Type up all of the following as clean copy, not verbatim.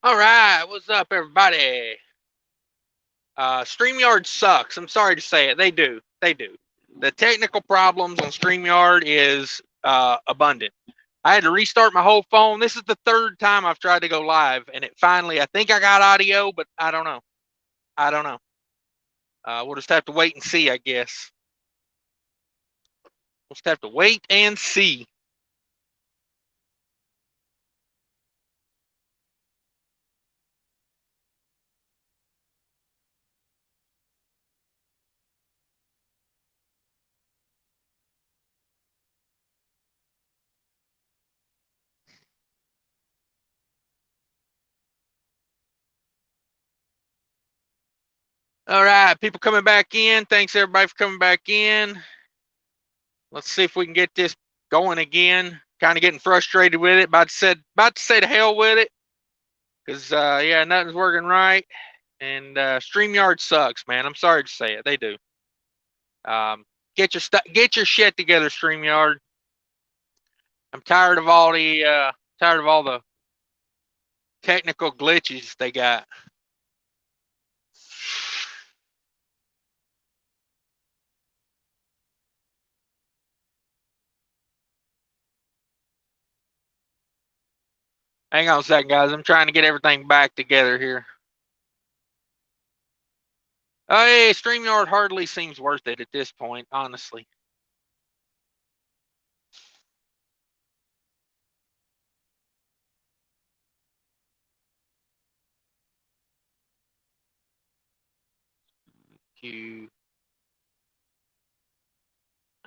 All right, what's up, everybody? StreamYard sucks. I'm sorry to say it. They do. They do. The technical problems on StreamYard is abundant. I had to restart my whole phone. This is the third time I've tried to go live, and it finally, I think I got audio, but I don't know. I don't know. We'll just have to wait and see, I guess. We'll just have to wait and see. All right, people coming back in. Thanks, everybody, for coming back in. Let's see if we can get this going again. Kind of getting frustrated with it. About to say to hell with it. Because, yeah, nothing's working right. And StreamYard sucks, man. I'm sorry to say it. They do. Get your shit together, StreamYard. I'm tired of all the technical glitches they got. Hang on a second, guys. I'm trying to get everything back together here. Oh, hey, StreamYard hardly seems worth it at this point, honestly.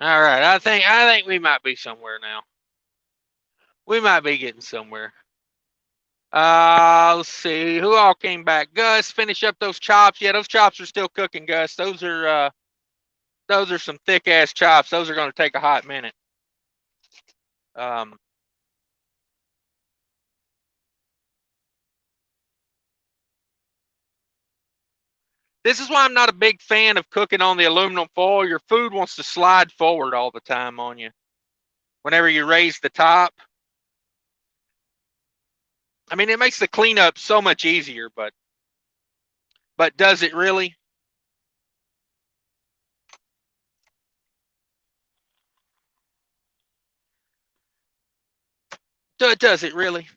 All right, I think we might be somewhere now. We might be getting somewhere. Let's see who all came back. Gus, finish up those chops. Yeah, those chops are still cooking, Gus. Those are some thick ass chops. Those are going to take a hot minute. This is why I'm not a big fan of cooking on the aluminum foil. Your food wants to slide forward all the time on you. Whenever you raise the top, I mean, it makes the cleanup so much easier, but does it really? Does it really?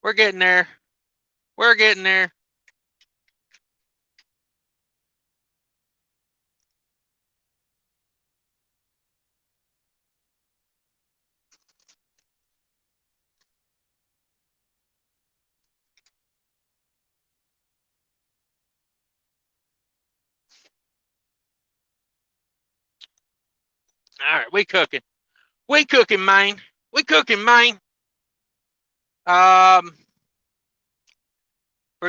We're getting there. We're getting there. All right, we cooking. We cooking, man. We cooking, man. For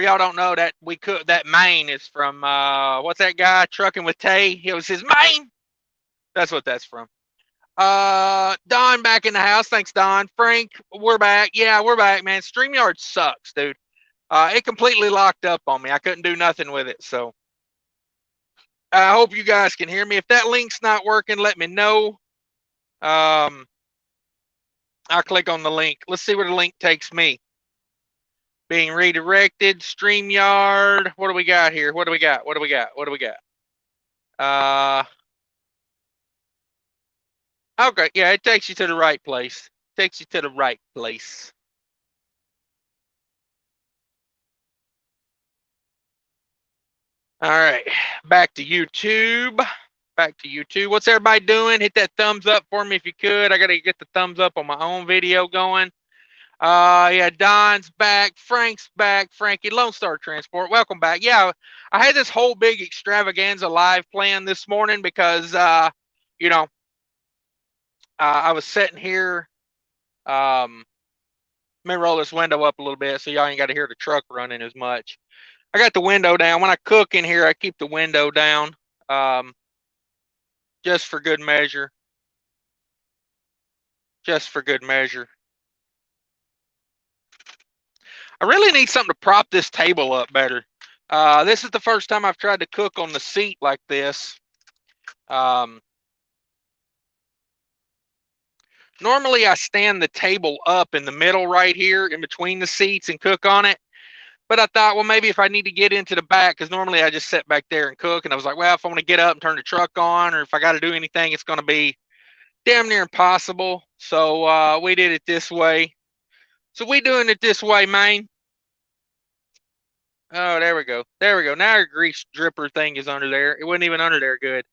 y'all don't know that that Maine is from what's that guy trucking with Tay? It was his Maine. That's what that's from. Don back in the house. Thanks, Don. Frank, we're back. Yeah, we're back, man. StreamYard sucks, dude. It completely locked up on me. I couldn't do nothing with it. So I hope you guys can hear me. If that link's not working, let me know. I'll click on the link. Let's see where the link takes me. Being redirected, StreamYard. What do we got here? What do we got? What do we got? What do we got? Okay, yeah, it takes you to the right place. Takes you to the right place. All right, back to YouTube. Back to YouTube. What's everybody doing? Hit that thumbs up for me if you could. I gotta get the thumbs up on my own video going. Yeah, Don's back. Frank's back. Frankie, Lone Star Transport, welcome back. Yeah, I had this whole big extravaganza live plan this morning because, you know, I was sitting here. Let me roll this window up a little bit so y'all ain't got to hear the truck running as much. I got the window down. When I cook in here, I keep the window down, just for good measure. Just for good measure. I really need something to prop this table up better. This is the first time I've tried to cook on the seat like this. Normally I stand the table up in the middle right here in between the seats and cook on it. But I thought, well, maybe if I need to get into the back, because normally I just sit back there and cook. And I was like, well, if I want to get up and turn the truck on, or if I got to do anything, it's going to be damn near impossible. So we did it this way. So we doing it this way, man. Oh, there we go. There we go. Now our grease dripper thing is under there. It wasn't even under there good.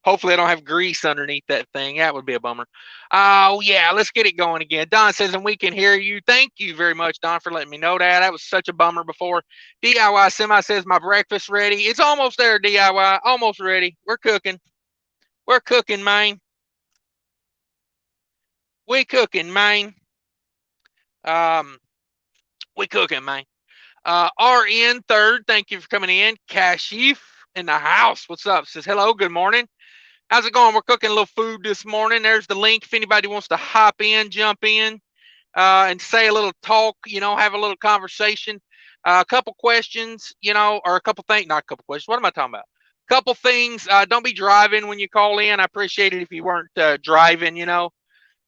Hopefully I don't have grease underneath that thing. That would be a bummer. Oh, yeah, let's get it going again. Don says, and we can hear you. Thank you very much, Don, for letting me know that. That was such a bummer before. DIY Semi says, my breakfast ready. It's almost there, DIY. Almost ready. We're cooking. We're cooking, man. We cooking, man. We cooking, man. RN third, thank you for coming in. Kashif in the house. What's up? Says, hello, good morning. How's it going? We're cooking a little food this morning. There's the link if anybody wants to hop in, jump in, and say a little talk, have a little conversation. A couple questions, or a couple things, not a couple questions. What am I talking about? A couple things. Don't be driving when you call in. I appreciate it if you weren't driving,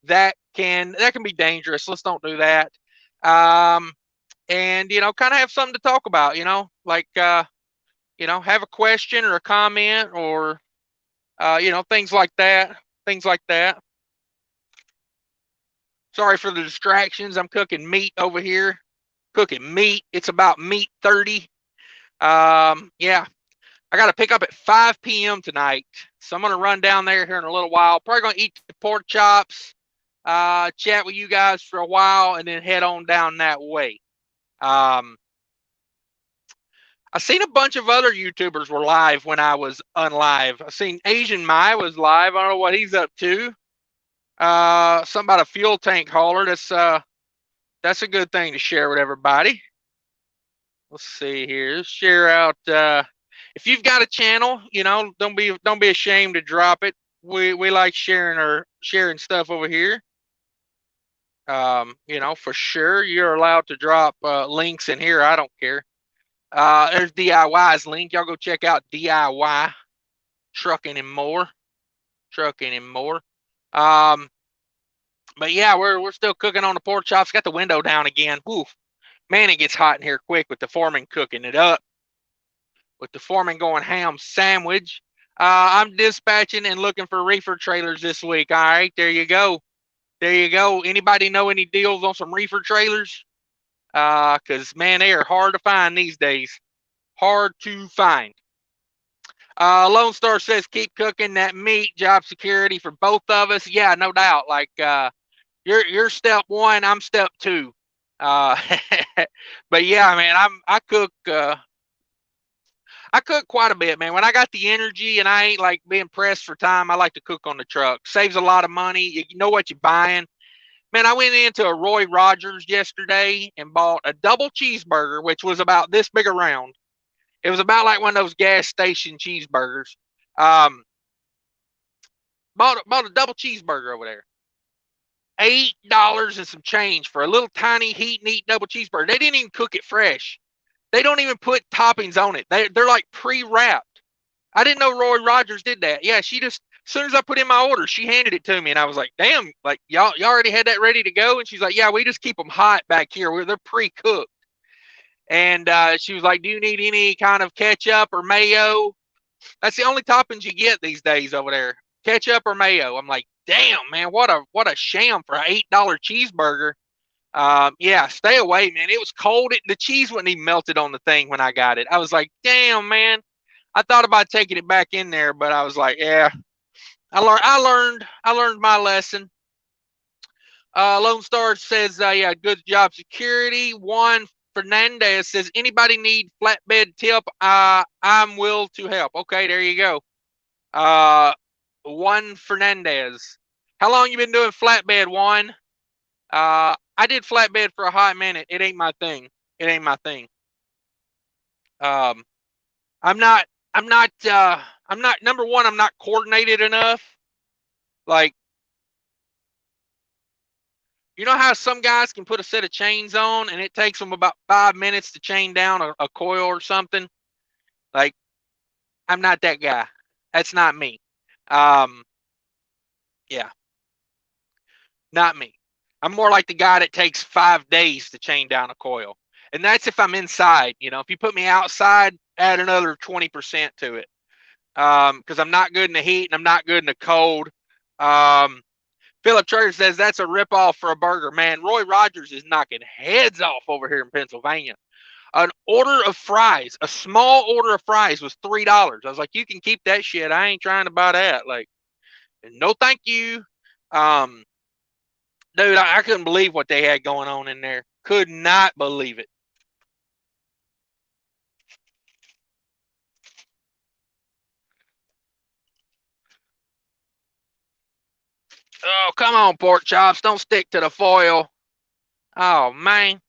that can be dangerous. Let's don't do that. And, kind of have something to talk about, like, have a question or a comment or, things like that. Things like that. Sorry for the distractions. I'm cooking meat over here. Cooking meat. It's about meat 30. Yeah. I got to pick up at 5 p.m. tonight. So I'm going to run down there here in a little while. Probably going to eat the pork chops, chat with you guys for a while, and then head on down that way. I seen a bunch of other YouTubers were live when I was unlive. I seen Asian Mai was live. I don't know what he's up to. Something about a fuel tank hauler. That's a good thing to share with everybody. Let's see here. Share out. If you've got a channel, don't be ashamed to drop it. We like sharing stuff over here. For sure you're allowed to drop links in here. I don't care. There's DIY's link. Y'all go check out DIY trucking and more. But yeah, we're still cooking on the pork chops. Got the window down again. Oof. Man, it gets hot in here quick with the foreman cooking it up. With the foreman going ham sandwich. I'm dispatching and looking for reefer trailers this week. All right, there you go. There you go. Anybody know any deals on some reefer trailers? Because, man, they are hard to find these days. Hard to find. Lone Star says, keep cooking that meat, job security for both of us. Yeah, no doubt. Like, you're step one, I'm step two. But yeah, man, I cook quite a bit, man. When I got the energy and I ain't like being pressed for time, I like to cook on the truck. Saves a lot of money. You know what you're buying. Man, I went into a Roy Rogers yesterday and bought a double cheeseburger, which was about this big around. It was about like one of those gas station cheeseburgers. Bought a double cheeseburger over there. $8 and some change for a little tiny heat and eat double cheeseburger. They didn't even cook it fresh. They don't even put toppings on it. They're like pre-wrapped. I didn't know Roy Rogers did that. Yeah, she just, as soon as I put in my order, she handed it to me, and I was like, damn, like, y'all already had that ready to go? And she's like, yeah, we just keep them hot back here. They're pre-cooked. And she was like, do you need any kind of ketchup or mayo? That's the only toppings you get these days over there, ketchup or mayo. I'm like, damn, man, what a sham for an $8 cheeseburger. Yeah, stay away, man. It was cold. The cheese wasn't even melted on the thing when I got it. I was like, damn, man. I thought about taking it back in there, but I was like, yeah. I learned my lesson. Lone Star says, yeah, good job security. Juan Fernandez says, anybody need flatbed tip? I'm will to help. Okay, there you go. Juan Fernandez. How long you been doing flatbed, Juan? I did flatbed for a hot minute. It ain't my thing. It ain't my thing. I'm not number one, I'm not coordinated enough. Like, you know how some guys can put a set of chains on and it takes them about 5 minutes to chain down a coil or something? Like, I'm not that guy. That's not me. Yeah. Not me. I'm more like the guy that takes 5 days to chain down a coil. And that's if I'm inside. You know, if you put me outside, add another 20% to it. Because I'm not good in the heat and I'm not good in the cold. Philip Trader says that's a ripoff for a burger. Man, Roy Rogers is knocking heads off over here in Pennsylvania. An order of fries, a small order of fries was $3. I was like, you can keep that shit. I ain't trying to buy that. Like, no, thank you. Dude, I couldn't believe what they had going on in there. Could not believe it. Oh, come on, pork chops. Don't stick to the foil. Oh, man.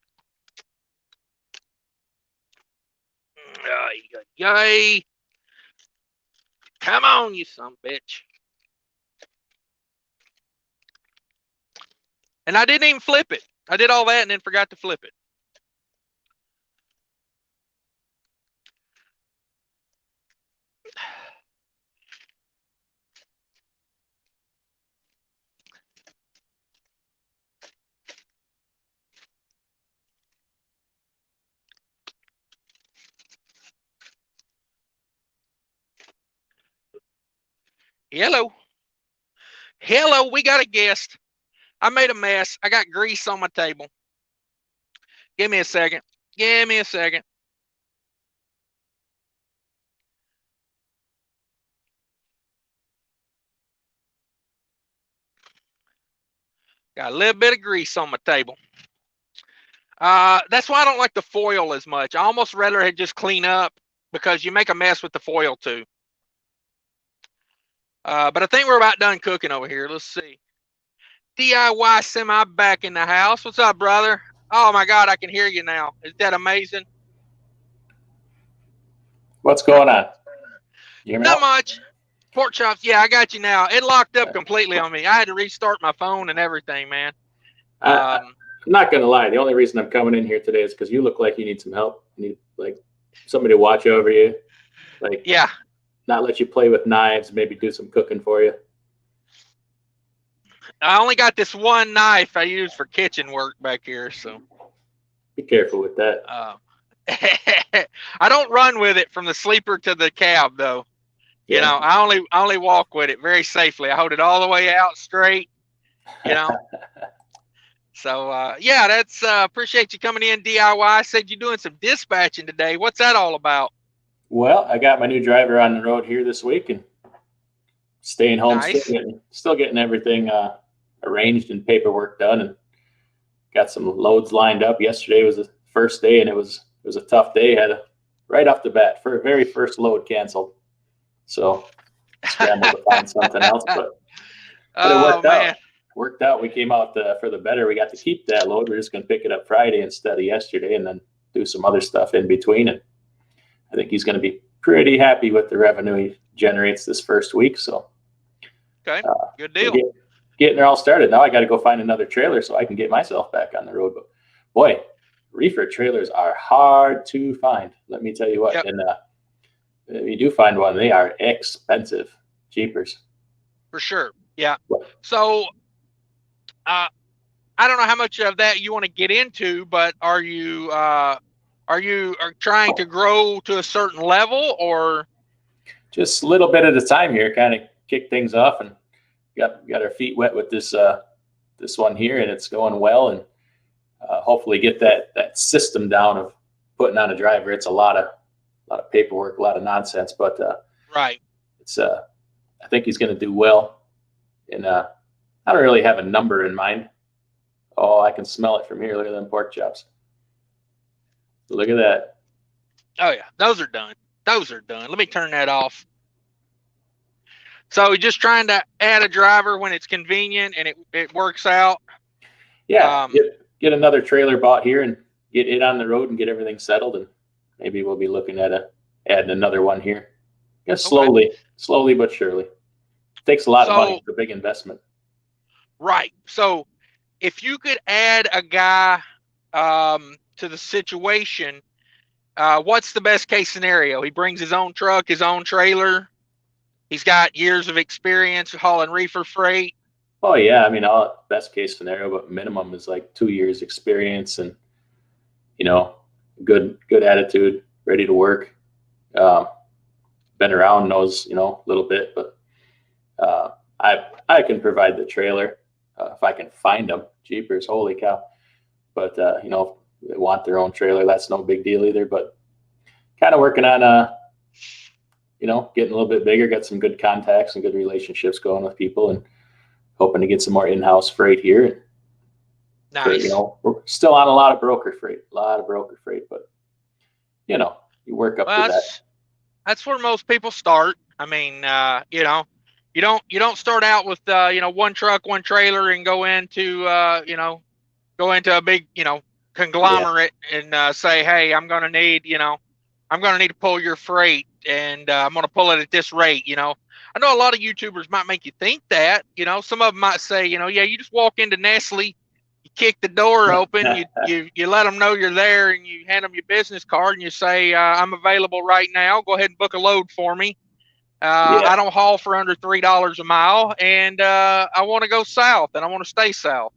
Yay. Come on, you son of a bitch. And I didn't even flip it. I did all that and then forgot to flip it. Hello. Hello, we got a guest. I made a mess. I got grease on my table. Give me a second. Give me a second. Got a little bit of grease on my table. That's why I don't like the foil as much. I almost rather it just clean up because you make a mess with the foil too. But I think we're about done cooking over here. Let's see. DIY Semi back in the house. What's up, brother? Oh my God, I can hear you now. Is that amazing? What's going on? You hear me Not now? much. Pork chops. Yeah, I got you now. It locked up completely on me. I had to restart my phone and everything, man. I'm not gonna lie. The only reason I'm coming in here today is because you look like you need some help. You need like somebody to watch over you, like yeah, not let you play with knives. Maybe do some cooking for you. I only got this one knife I use for kitchen work back here, so be careful with that. I don't run with it from the sleeper to the cab, though. Yeah. You know, I only walk with it very safely. I hold it all the way out straight. You know. So yeah, that's appreciate you coming in, DIY. I said you're doing some dispatching today. What's that all about? Well, I got my new driver on the road here this week and staying home, nice. still getting everything arranged and paperwork done, and got some loads lined up. Yesterday was the first day, and it was a tough day. Had right off the bat for very first load canceled, so scrambled to find something else, but it worked out. Worked out. We came out for the better. We got to keep that load. We're just going to pick it up Friday instead of yesterday, and then do some other stuff in between. And I think he's going to be pretty happy with the revenue he generates this first week. So, okay, good deal. Getting it all started. Now I got to go find another trailer so I can get myself back on the road. But boy, reefer trailers are hard to find. Let me tell you what. Yep. And if you do find one, they are expensive. Jeepers. For sure. Yeah. So, I don't know how much of that you want to get into, but are you trying to grow to a certain level, or just a little bit at a time here? Kind of kick things off, and got our feet wet with this one here, and it's going well, and hopefully get that system down of putting on a driver. It's a lot of paperwork, a lot of nonsense, but right. It's I think he's going to do well, and I don't really have a number in mind. Oh, I can smell it from here. Look at them pork chops. Look at that. Oh, yeah. Those are done. Those are done. Let me turn that off. So just trying to add a driver when it's convenient and it works out. Yeah. Get another trailer bought here and get it on the road and get everything settled. And maybe we'll be looking at adding another one here. Just slowly but surely. It takes a lot of money. It's a big investment. Right. So if you could add a guy to the situation, what's the best case scenario? He brings his own truck, his own trailer. He's got years of experience hauling reefer freight. Oh yeah, I mean, all best case scenario, but minimum is like 2 years experience and good attitude, ready to work. Um, Been around, knows a little bit, but I can provide the trailer if I can find them. Jeepers, holy cow! But if they want their own trailer, that's no big deal either. But kind of working on getting a little bit bigger, got some good contacts and good relationships going with people, and hoping to get some more in-house freight here. Nice. We're still on a lot of broker freight, but you work up to Well, that. that's where most people start. I mean, you don't start out with one truck, one trailer, and go into a big Yeah, conglomerate and say, hey, I'm gonna need to pull your freight, and I'm gonna pull it at this rate. I know a lot of YouTubers might make you think that. Some of them might say, yeah, you just walk into Nestle, you kick the door open, you let them know you're there, and you hand them your business card, and you say, I'm available right now. Go ahead and book a load for me. yeah, I don't haul for under $3 a mile, and I want to go south, and I want to stay south.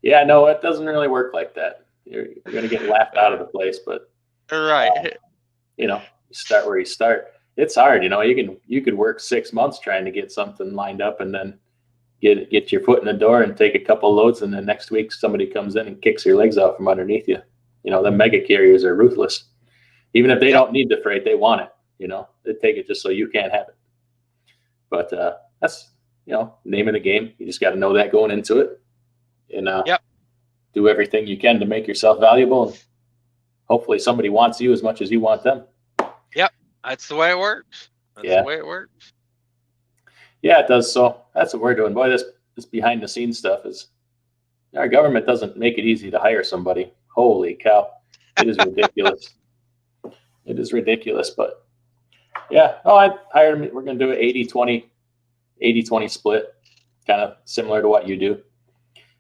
yeah. No, it doesn't really work like that. You're going to get laughed out of the place, but Right. you start where you start. It's hard, you could work 6 months trying to get something lined up, and then get your foot in the door and take a couple loads, and then next week somebody comes in and kicks your legs out from underneath you. The mega carriers are ruthless. Even if they Yep. don't need the freight, they want it. They take it just so you can't have it. But that's name of the game. You just got to know that going into it, and Yep. do everything you can to make yourself valuable. And hopefully, somebody wants you as much as you want them. Yep. That's the way it works. That's the way it works. Yeah, it does. So that's what we're doing. Boy, this behind the scenes stuff is our government doesn't make it easy to hire somebody. Holy cow. It is ridiculous. It is ridiculous. But yeah, I hired him. We're going to do an 80-20 split, kind of similar to what you do.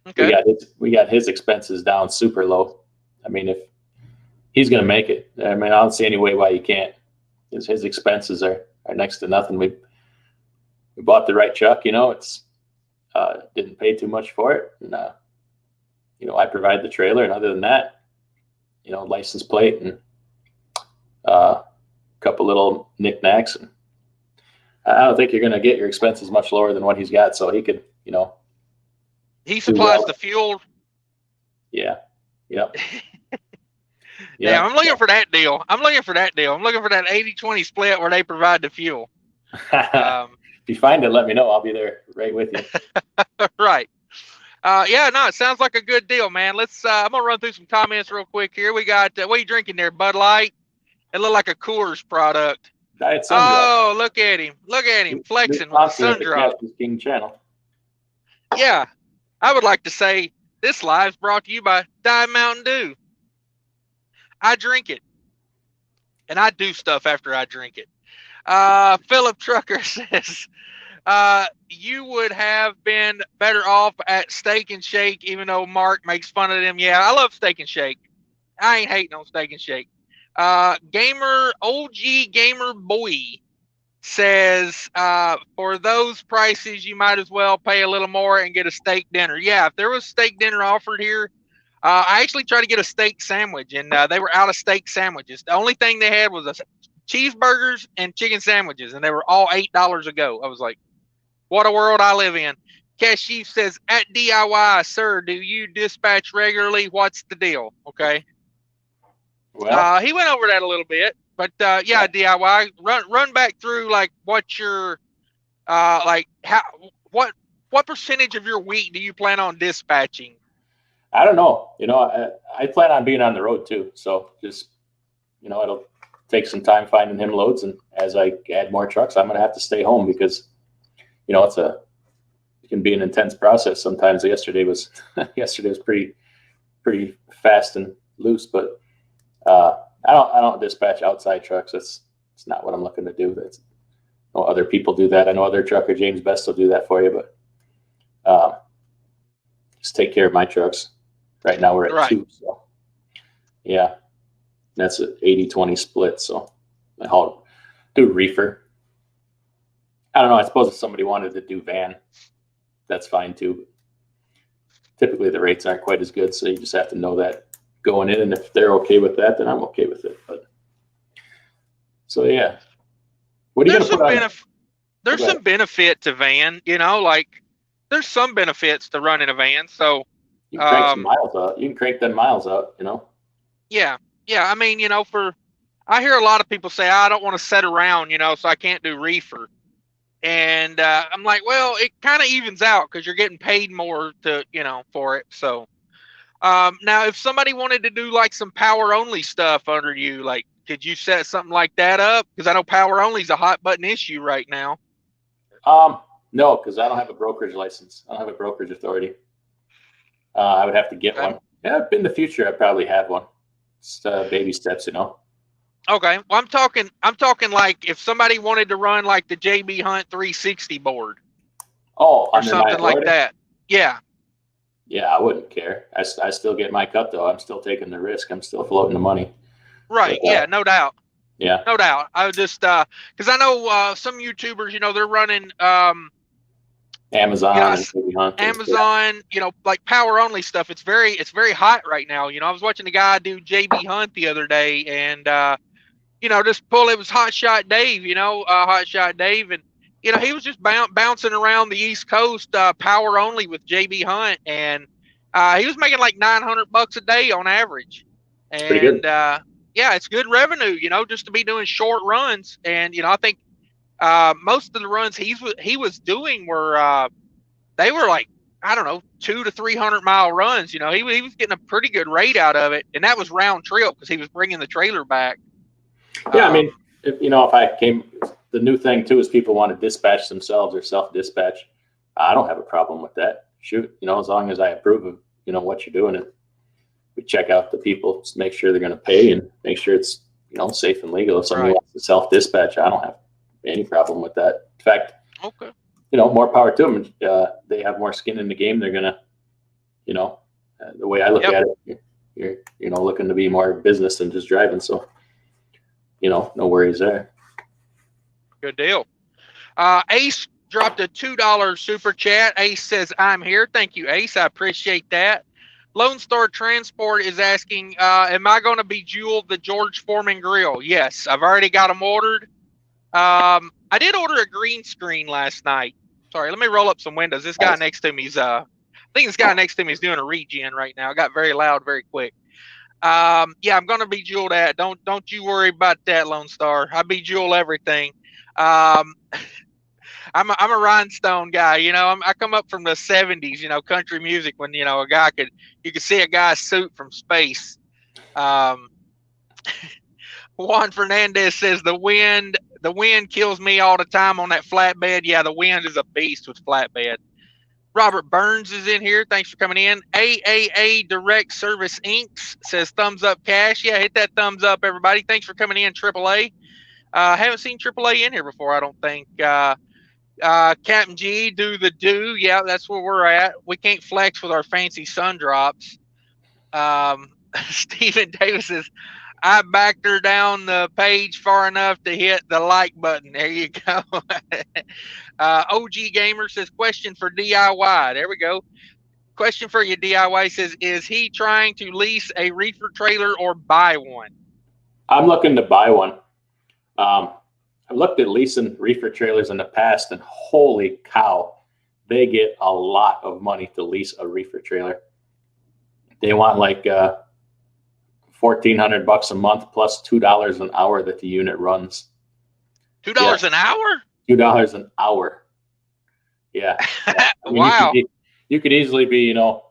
Okay. We got his expenses down super low. I mean, if he's going to make it, I mean, I don't see any way why he can't. His expenses are next to nothing. We bought the right truck. It's didn't pay too much for it, and I provide the trailer, and other than that, license plate and a couple little knickknacks, and I don't think you're going to get your expenses much lower than what he's got. So he could, He supplies well. the fuel. Yeah. Yep. Yeah, I'm looking for that deal. I'm looking for that 80-20 split where they provide the fuel. If you find it, let me know. I'll be there right with you. Right. Yeah, no, it sounds like a good deal, man. I'm gonna run through some comments real quick here. We got what are you drinking there? Bud Light. It looked like a Coors product. Diet Sundrop. Oh, look at him flexing with the Sundrop. Cash is King channel. Yeah, I would like to say this live is brought to you by Diet Mountain Dew. I drink it, and I do stuff after I drink it. Philip Trucker says, you would have been better off at Steak and Shake, even though Mark makes fun of them. Yeah, I love Steak and Shake. I ain't hating on Steak and Shake. OG Gamer Boy says, for those prices, you might as well pay a little more and get a steak dinner. Yeah, if there was steak dinner offered here, I actually tried to get a steak sandwich, and they were out of steak sandwiches. The only thing they had was cheeseburgers and chicken sandwiches, and they were all $8 a go. I was like, what a world I live in. Cashish says, at DIY, sir, do you dispatch regularly? What's the deal? Okay. Well, he went over that a little bit, but yeah, DIY. Run back through like what your what percentage of your week do you plan on dispatching? I don't know. I plan on being on the road too. So just, it'll take some time finding him loads. And as I add more trucks, I'm going to have to stay home because, it can be an intense process. Sometimes yesterday was pretty fast and loose, but I don't dispatch outside trucks. It's not what I'm looking to do. Other people do that. I know other trucker, James Best, will do that for you, but just take care of my trucks. Right now we're at 2, so yeah, that's an 80-20 split. So I'll do reefer. I don't know. I suppose if somebody wanted to do van, that's fine too. Typically the rates aren't quite as good, so you just have to know that going in, and if they're okay with that, then I'm okay with it. But so yeah, what are you There's gonna some put on? there's some benefit to van, like there's some benefits to running a van. So You can crank some miles out. You can crank them miles out. yeah, I mean, I hear a lot of people say, I don't want to sit around, so I can't do reefer. And I'm like, well, it kind of evens out because you're getting paid more for it. So now, if somebody wanted to do like some power only stuff under you, like, could you set something like that up? Because I know power only is a hot button issue right now. No, because I don't have a brokerage license. I don't have a brokerage authority. I would have to get one. Yeah, in the future, I'd probably have one. It's baby steps. Okay. Well, I'm talking like if somebody wanted to run like the JB Hunt 360 board. Oh, or something like that. Yeah. Yeah, I wouldn't care. I still get my cut though. I'm still taking the risk. I'm still floating the money. Right. But, yeah. No doubt. Yeah. No doubt. I would just because I know some YouTubers, they're running Amazon, Amazon, like power only stuff. It's very hot right now. I was watching a guy do JB Hunt the other day, and just pull. It was Hot Shot Dave, Hot Shot Dave, and he was just bouncing around the East Coast, power only with JB Hunt, and he was making like $900 a day on average, and pretty good. Yeah, it's good revenue, just to be doing short runs, and I think most of the runs he was doing were they were like, I don't know, 200 to 300 mile runs. He was getting a pretty good rate out of it, and that was round trip because he was bringing the trailer back. Yeah, I mean, if I came, the new thing too is people want to dispatch themselves or self-dispatch. I don't have a problem with that. Shoot, as long as I approve of what you're doing, and we check out the people, just make sure they're going to pay and make sure it's safe and legal. If somebody wants to self-dispatch, I don't have any problem with that. In fact, okay, more power to them. They have more skin in the game. They're gonna, the way I look at it, you're looking to be more business than just driving. So, no worries there. Good deal. Ace dropped a $2 super chat. Ace says, I'm here. Thank you, Ace. I appreciate that. Lone Star Transport is asking, am I going to be jeweled the George Foreman grill? Yes, I've already got them ordered. I did order a green screen last night. Sorry, let me roll up some windows. This guy next to me is, I think this guy next to me is doing a regen right now. It got very loud very quick. Yeah, I'm going to be jeweled at. Don't you worry about that, Lone Star. I be jewel everything. I'm a rhinestone guy. I come up from the 70s, country music when, you could see a guy's suit from space. Juan Fernandez says the wind kills me all the time on that flatbed. Yeah, the wind is a beast with flatbed. Robert Burns is in here. Thanks for coming in. AAA Direct Service Inks says thumbs up cash. Yeah, hit that thumbs up, everybody. Thanks for coming in, AAA. Haven't seen AAA in here before, I don't think. Captain G, do. Yeah, that's where we're at. We can't flex with our fancy sun drops. Stephen Davis says, I backed her down the page far enough to hit the like button. There you go. OG Gamer says, question for DIY. There we go. Question for you, DIY says, is he trying to lease a reefer trailer or buy one? I'm looking to buy one. I've looked at leasing reefer trailers in the past, and holy cow, they get a lot of money to lease a reefer trailer. They want like $1,400 a month plus $2 an hour that the unit runs. $2 an hour? $2 an hour. Yeah. I mean, wow. You could easily be, $2,000,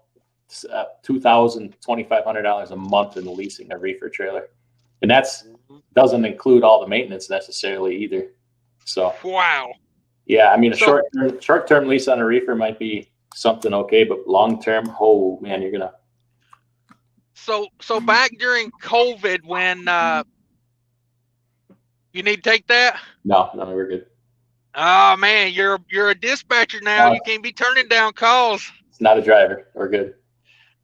$2,500 a month in leasing a reefer trailer, and that's doesn't include all the maintenance necessarily either. So wow. Yeah, I mean, a short-term lease on a reefer might be something okay, but long-term, oh man, you're gonna. So back during COVID, when you need to take that? No, we're good. Oh man, you're a dispatcher now. You can't be turning down calls. It's not a driver. We're good.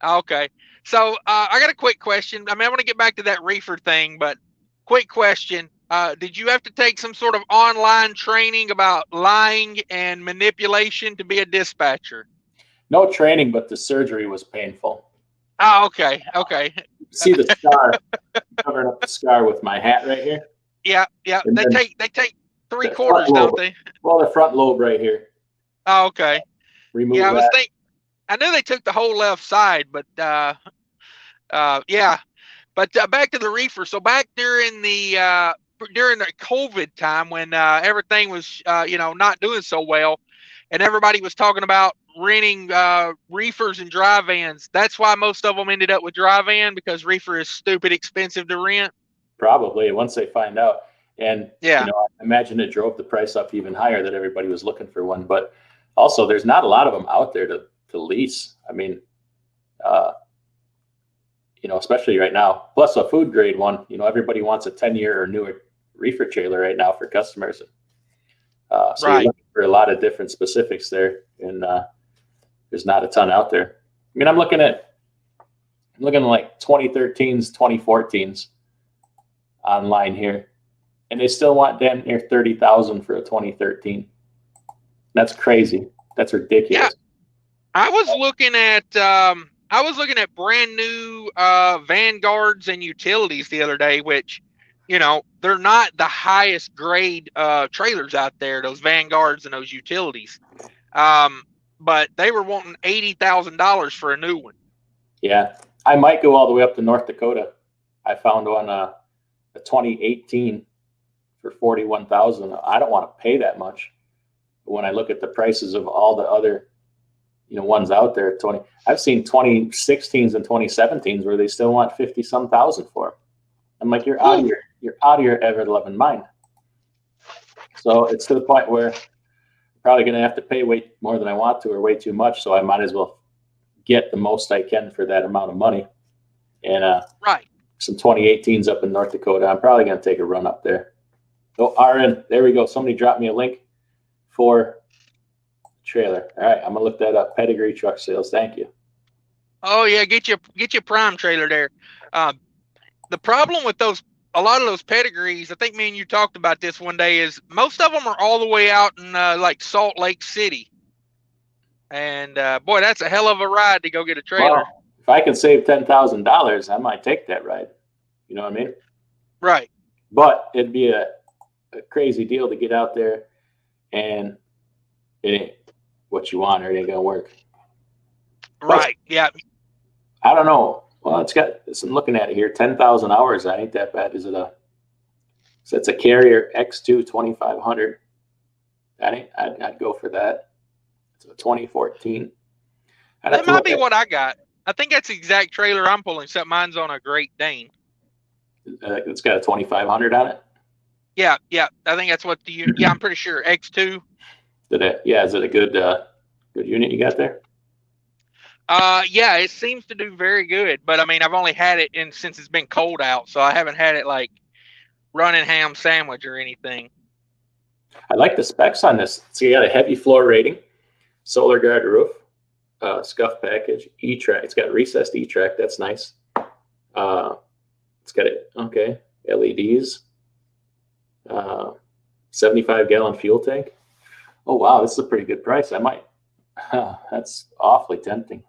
Okay. So I got a quick question. I mean, I want to get back to that reefer thing, but quick question. Did you have to take some sort of online training about lying and manipulation to be a dispatcher? No training, but the surgery was painful. Oh, okay, okay. See the scar, covering up the scar with my hat right here. Yeah, yeah. And They then take the front 3/4, don't lobe. they? Well, the front lobe right here. Oh, okay. Remove Yeah, that. I knew they took the whole left side, but yeah. But back to the reefer. So back during the COVID time when everything was not doing so well, and everybody was talking about renting reefers and dry vans. That's why most of them ended up with dry van, because reefer is stupid expensive to rent. Probably once they find out. And Yeah. I imagine it drove the price up even higher that everybody was looking for one. But also, there's not a lot of them out there to lease. I mean, especially right now. Plus, a food grade one. Everybody wants a 10-year or newer reefer trailer right now for customers. So Right. you're looking for a lot of different specifics there, and there's not a ton out there. I mean, I'm looking at like 2013s, 2014s online here, and they still want damn near 30,000 for a 2013. That's crazy. That's ridiculous. Yeah. I was looking at brand new Vanguards and utilities the other day, which, they're not the highest grade trailers out there, those Vanguards and those utilities. But they were wanting $80,000 for a new one. Yeah, I might go all the way up to North Dakota. I found one a 2018 for 41,000. I don't want to pay that much. But when I look at the prices of all the other ones out there, I've seen 2016s and 2017s where they still want 50 some thousand for them. I'm like, you're out of your ever loving mind. So it's to the point where I'm probably going to have to pay way more than I want to, or way too much. So I might as well get the most I can for that amount of money. And right. Some 2018s up in North Dakota. I'm probably going to take a run up there. Oh, RN, there we go. Somebody dropped me a link for trailer. All right, I'm gonna look that up. Pedigree truck sales. Thank you. Oh yeah, get your prime trailer there. The problem with a lot of those pedigrees, I think me and you talked about this one day, is most of them are all the way out in like Salt Lake City, and boy, that's a hell of a ride to go get a trailer. Well, if I can save $10,000, I might take that ride. You know what I mean? Right. But it'd be a crazy deal to get out there, and it ain't what you want, or it ain't gonna work. Right. Yeah. I don't know. Well, it's got. I'm looking at it here. 10,000 hours. That ain't that bad. So it's a Carrier X2 2500. That ain't. I'd go for that. It's a 2014. That might be what I got. I think that's the exact trailer I'm pulling, except mine's on a Great Dane. It's got a 2500 on it. Yeah. I think that's what I'm pretty sure X2. Is it a good unit you got there? Yeah, it seems to do very good, but I mean, I've only had it since it's been cold out, so I haven't had it like running ham sandwich or anything. I like the specs on this. So you got a heavy floor rating, solar guard roof, scuff package, E-track. It's got recessed E-track. That's nice. It's got LEDs, 75-gallon fuel tank. Oh wow, this is a pretty good price. I might. That's awfully tempting.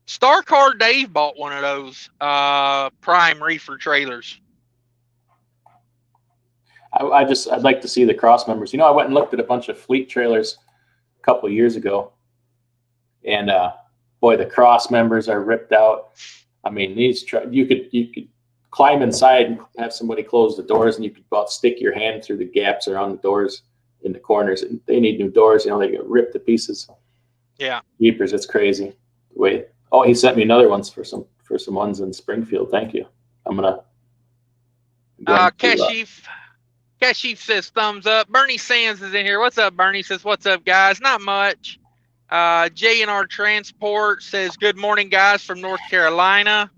Star Car Dave bought one of those prime reefer trailers. I'd like to see the cross members. I went and looked at a bunch of fleet trailers a couple of years ago, and boy, the cross members are ripped out. I mean, you could climb inside and have somebody close the doors, and you could about stick your hand through the gaps around the doors in the corners. And they need new doors. They get ripped to pieces. Yeah, Jeepers, it's crazy. Wait, he sent me another ones for some ones in Springfield. Thank you. I'm gonna. Kashif says thumbs up. Bernie Sands is in here. What's up, Bernie? Says what's up, guys? Not much. J&R Transport says good morning, guys, from North Carolina.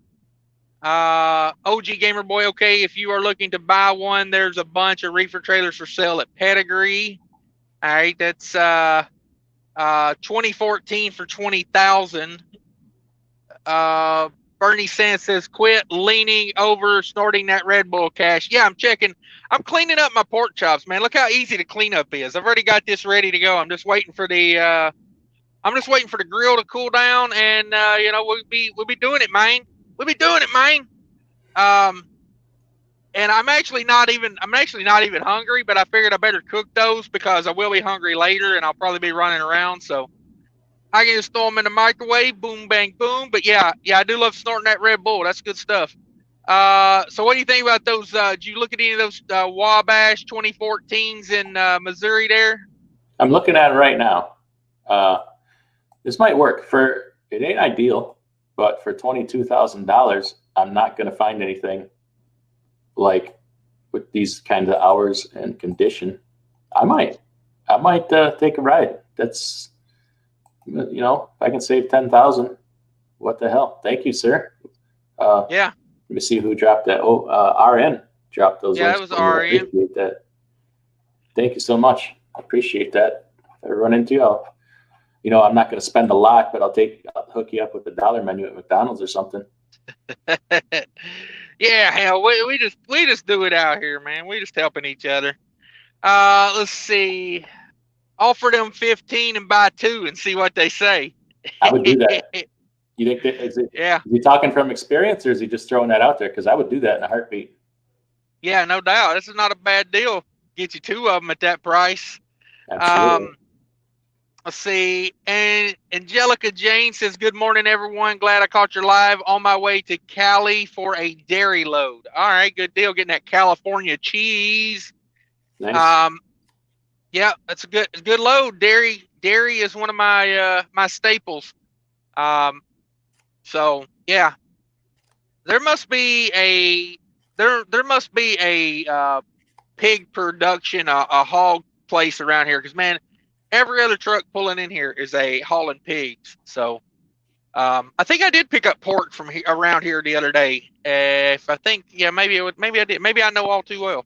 OG Gamer Boy, okay, if you are looking to buy one, there's a bunch of reefer trailers for sale at Pedigree. All right, that's 2014 for 20,000. Bernie Sands says, quit leaning over, snorting that Red Bull, Cash. Yeah, I'm checking. I'm cleaning up my pork chops, man. Look how easy the cleanup is. I've already got this ready to go. I'm just waiting for the grill to cool down, and we'll be doing it, man. We'll be doing it, man. And I'm actually not even hungry, but I figured I better cook those because I will be hungry later, and I'll probably be running around. So I can just throw them in the microwave, boom, bang, boom. But yeah, I do love snorting that Red Bull. That's good stuff. So what do you think about those? Did you look at any of those Wabash 2014s in Missouri there? I'm looking at it right now. This might work. It ain't ideal, but for $22,000, I'm not going to find anything like with these kinds of hours and condition. I might take a ride. That's, if I can save 10,000, what the hell? Thank you, sir. Yeah. Let me see who dropped that. Oh, RN dropped those. Yeah, it was RN. I appreciate that. Thank you so much. I appreciate that. If I run into you, I'm not going to spend a lot, but I'll hook you up with the dollar menu at McDonald's or something. Yeah, hell, we just do it out here, man. We just helping each other. Let's see. Offer them 15 and buy 2 and see what they say. I would do that. You think is he talking from experience, or is he just throwing that out there? Because I would do that in a heartbeat. Yeah, no doubt. This is not a bad deal. Get you 2 of them at that price. Absolutely. Let's see. And Angelica Jane says, good morning, everyone. Glad I caught your live. On my way to Cali for a dairy load. All right, good deal. Getting that California cheese. Nice. Yeah, that's a good load. Dairy is one of my my staples. So yeah, there must be a pig production, a hog place around here, because man, every other truck pulling in here is a hauling pigs. So I think I did pick up pork from around here the other day. If I think, yeah, maybe I did. Maybe I know all too well.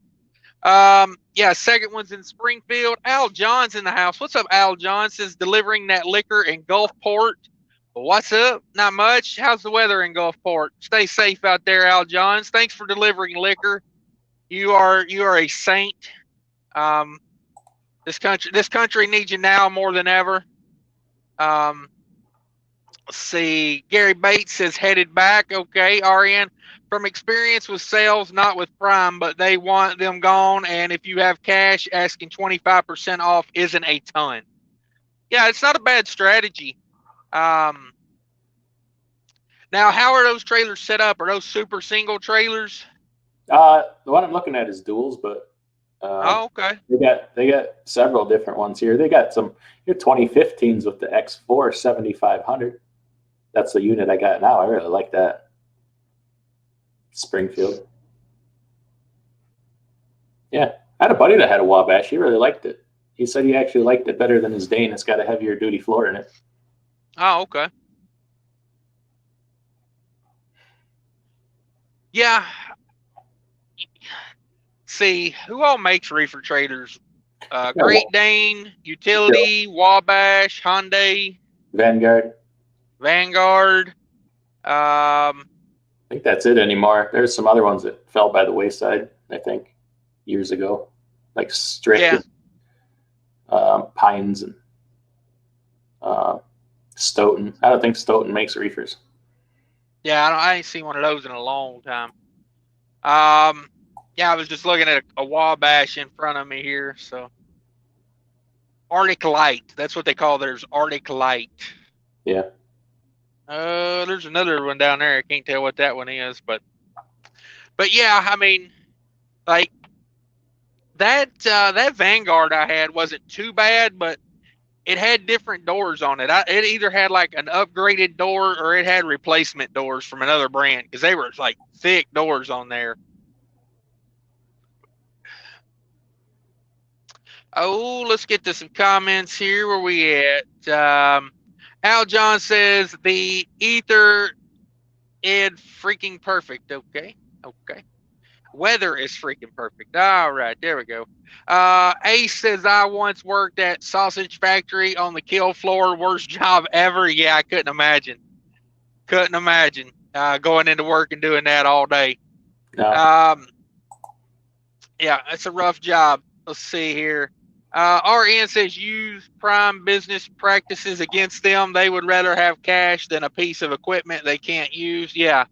Yeah, second one's in Springfield. Al John's in the house. What's up, Al John? Says delivering that liquor in Gulfport. What's up? Not much. How's the weather in Gulfport? Stay safe out there, Al Johns. Thanks for delivering liquor. You are a saint. This country needs you now more than ever. Let's see. Gary Bates says headed back. Okay, RN. From experience with sales, not with Prime, but they want them gone. And if you have cash, asking 25% off isn't a ton. Yeah, it's not a bad strategy. Now, how are those trailers set up? Are those super single trailers? The one I'm looking at is duals, but okay. They got several different ones here. They got some 2015s with the X4 7500. That's the unit I got now. I really like that. Springfield. Yeah, I had a buddy that had a Wabash. He really liked it. He said he actually liked it better than his Dane. It's got a heavier duty floor in it. Oh, okay. Yeah. See, who all makes reefer trailers? Great Dane, Utility, Wabash, Hyundai, Vanguard. I think that's it anymore. There's some other ones that fell by the wayside, I think, years ago, like Strict, Pines, and Stoughton. I don't think Stoughton makes reefers. Yeah, I ain't seen one of those in a long time. Yeah, I was just looking at a Wabash in front of me here. So Arctic Light, that's what they call theirs, Arctic Light. Yeah. There's another one down there. I can't tell what that one is, but yeah, I mean, like that Vanguard I had wasn't too bad, but it had different doors on it. It either had like an upgraded door or it had replacement doors from another brand, because they were like thick doors on there. Oh, let's get to some comments here. Where we at? Al John says the ether is freaking perfect. Okay. Weather is freaking perfect. All right, there we go. Ace says I once worked at sausage factory on the kill floor. Worst job ever. Yeah, I couldn't imagine. going into work and doing that all day. No. Yeah, it's a rough job. Let's see here. RN says use prime business practices against them. They would rather have cash than a piece of equipment they can't use. Yeah,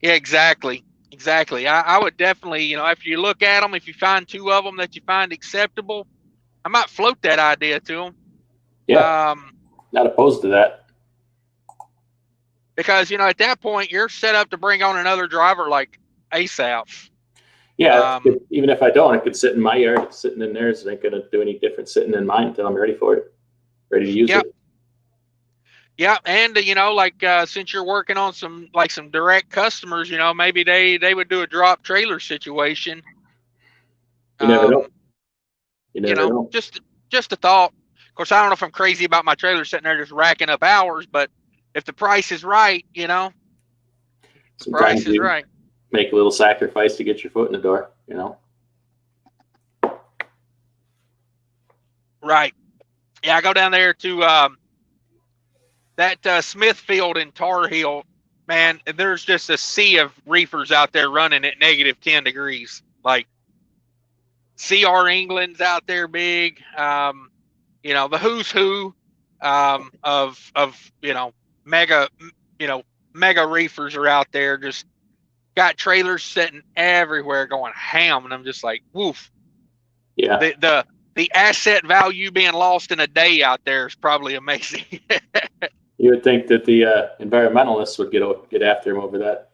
exactly. Exactly. I would definitely, you know, after you look at them, if you find two of them that you find acceptable, I might float that idea to them. Yeah. Not opposed to that. Because, you know, at that point, you're set up to bring on another driver like ASAP. Yeah, even if I don't, it could sit in my yard. It's sitting in theirs. It ain't going to do any different sitting in mine until I'm ready for it, ready to use it. Yeah, and you know, like since you're working on some direct customers, you know, maybe they would do a drop trailer situation. You never know. You never know. Just a thought. Of course, I don't know if I'm crazy about my trailer sitting there just racking up hours, but if the price is right, you know, the price is right. Make a little sacrifice to get your foot in the door, you know. Right. Yeah, I go down there to that Smithfield in Tar Heel, man. There's just a sea of reefers out there running at -10 degrees. Like CR England's out there big. You know, the who's who of you know mega reefers are out there. Just got trailers sitting everywhere going ham, and I'm just like, woof. Yeah. The asset value being lost in a day out there is probably amazing. You would think that the environmentalists would get after him over that.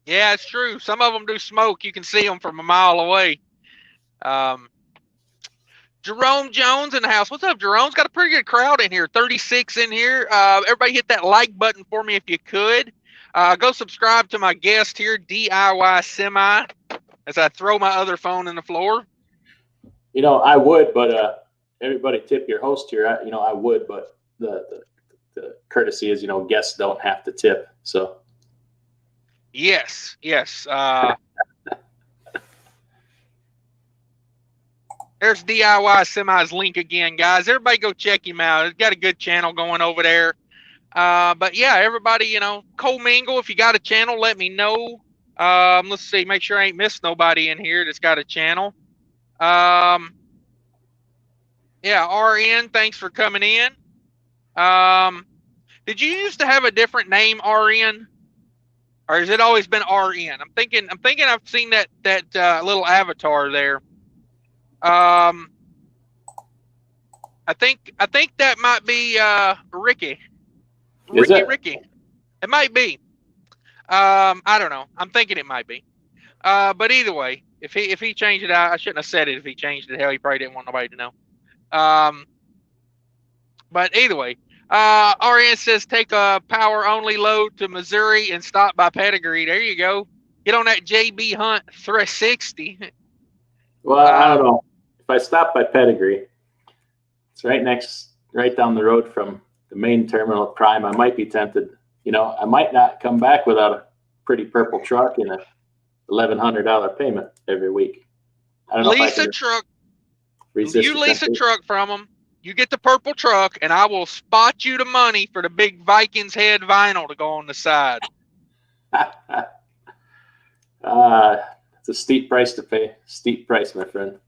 Yeah, it's true. Some of them do smoke. You can see them from a mile away. Jerome Jones in the house. What's up, Jerome's got a pretty good crowd in here. 36 in here. Everybody hit that like button for me if you could. Go subscribe to my guest here, DIY Semi, as I throw my other phone in the floor. You know, I would, but everybody tip your host here. You know, I would, but the courtesy is, you know, guests don't have to tip. So. Yes. There's DIY Semi's link again, guys. Everybody go check him out. He's got a good channel going over there. But yeah, everybody, you know, co-mingle. If you got a channel, let me know. Let's see, make sure I ain't missed nobody in here that's got a channel. Yeah, RN, thanks for coming in. Did you used to have a different name, RN? Or has it always been RN? I'm thinking I've seen that little avatar there. I think that might be Ricky. Ricky. It might be. I don't know. I'm thinking it might be. But either way, if he changed it, I shouldn't have said it. If he changed it, hell, he probably didn't want nobody to know. But either way, RN says take a power only load to Missouri and stop by Pedigree. There you go. Get on that JB Hunt 360. Well, I don't know. If I stop by Pedigree, it's right down the road from the main terminal at Prime. I might be tempted. You know, I might not come back without a pretty purple truck and a $1,100 payment every week. I don't know. Lease a truck. You lease a truck from them. You get the purple truck, and I will spot you the money for the big Vikings head vinyl to go on the side. It's a steep price to pay. Steep price, my friend.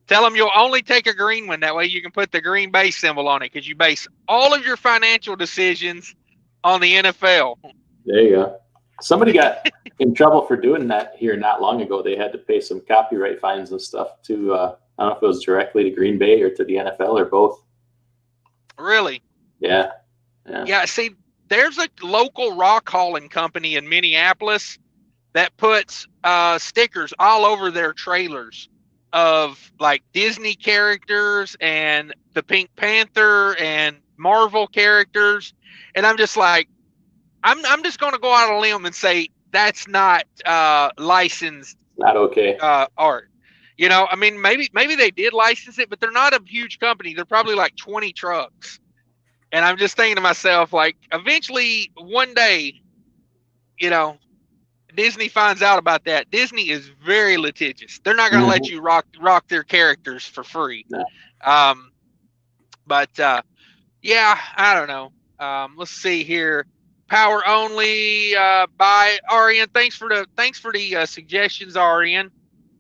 Tell them you'll only take a green one. That way you can put the Green Bay symbol on it because you base all of your financial decisions on the NFL. There you go. Somebody got in trouble for doing that here not long ago. They had to pay some copyright fines and stuff to, I don't know if it was directly to Green Bay or to the NFL or both. Really? Yeah. Yeah, see, there's a local rock hauling company in Minneapolis that puts stickers all over their trailers of like Disney characters and the Pink Panther and Marvel characters. And I'm just like, I'm just going to go out on a limb and say that's not licensed. Not okay. Art. You know, I mean, maybe they did license it, but they're not a huge company. They're probably like 20 trucks. And I'm just thinking to myself, like, eventually one day, you know, Disney finds out about that. Disney is very litigious. They're not going to let you rock their characters for free. No. But yeah, I don't know. Let's see here. Power only by RN. Thanks for the suggestions, RN.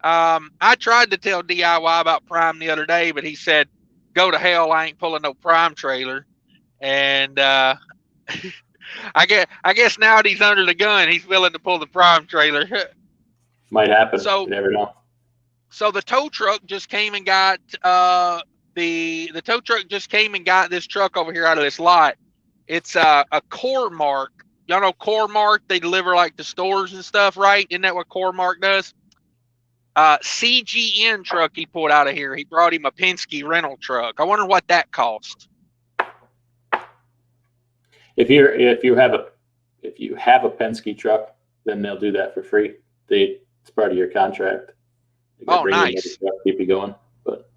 I tried to tell DIY about Prime the other day, but he said, "Go to hell! I ain't pulling no Prime trailer." And I guess now that he's under the gun, he's willing to pull the Prime trailer. Might happen. So You never know. So the tow truck just came and got the tow truck just came and got this truck over here out of this lot. It's a Core-Mark. Y'all know Core-Mark? They deliver like to stores and stuff, right? Isn't that what Core-Mark does? CGN truck he pulled out of here. He brought him a Penske rental truck. I wonder what that cost. If you have a Penske truck, then they'll do that for free. It's part of your contract. Oh, nice. Keep you going. But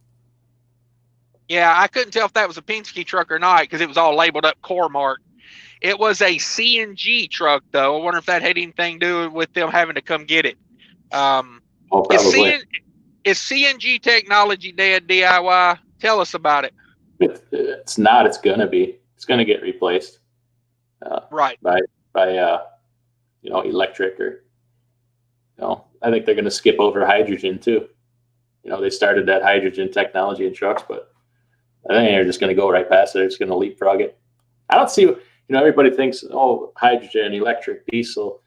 yeah, I couldn't tell if that was a Penske truck or not because it was all labeled up Core-Mark. It was a CNG truck, though. I wonder if that had anything to do with them having to come get it. Probably. Is CNG technology dead, DIY? Tell us about it. It's not. It's gonna be. It's gonna get replaced. Right. By electric or. I think they're going to skip over hydrogen too. They started that hydrogen technology in trucks, but I think they're just going to go right past it. They're just going to leapfrog it. I don't see, everybody thinks, oh, hydrogen, electric, diesel.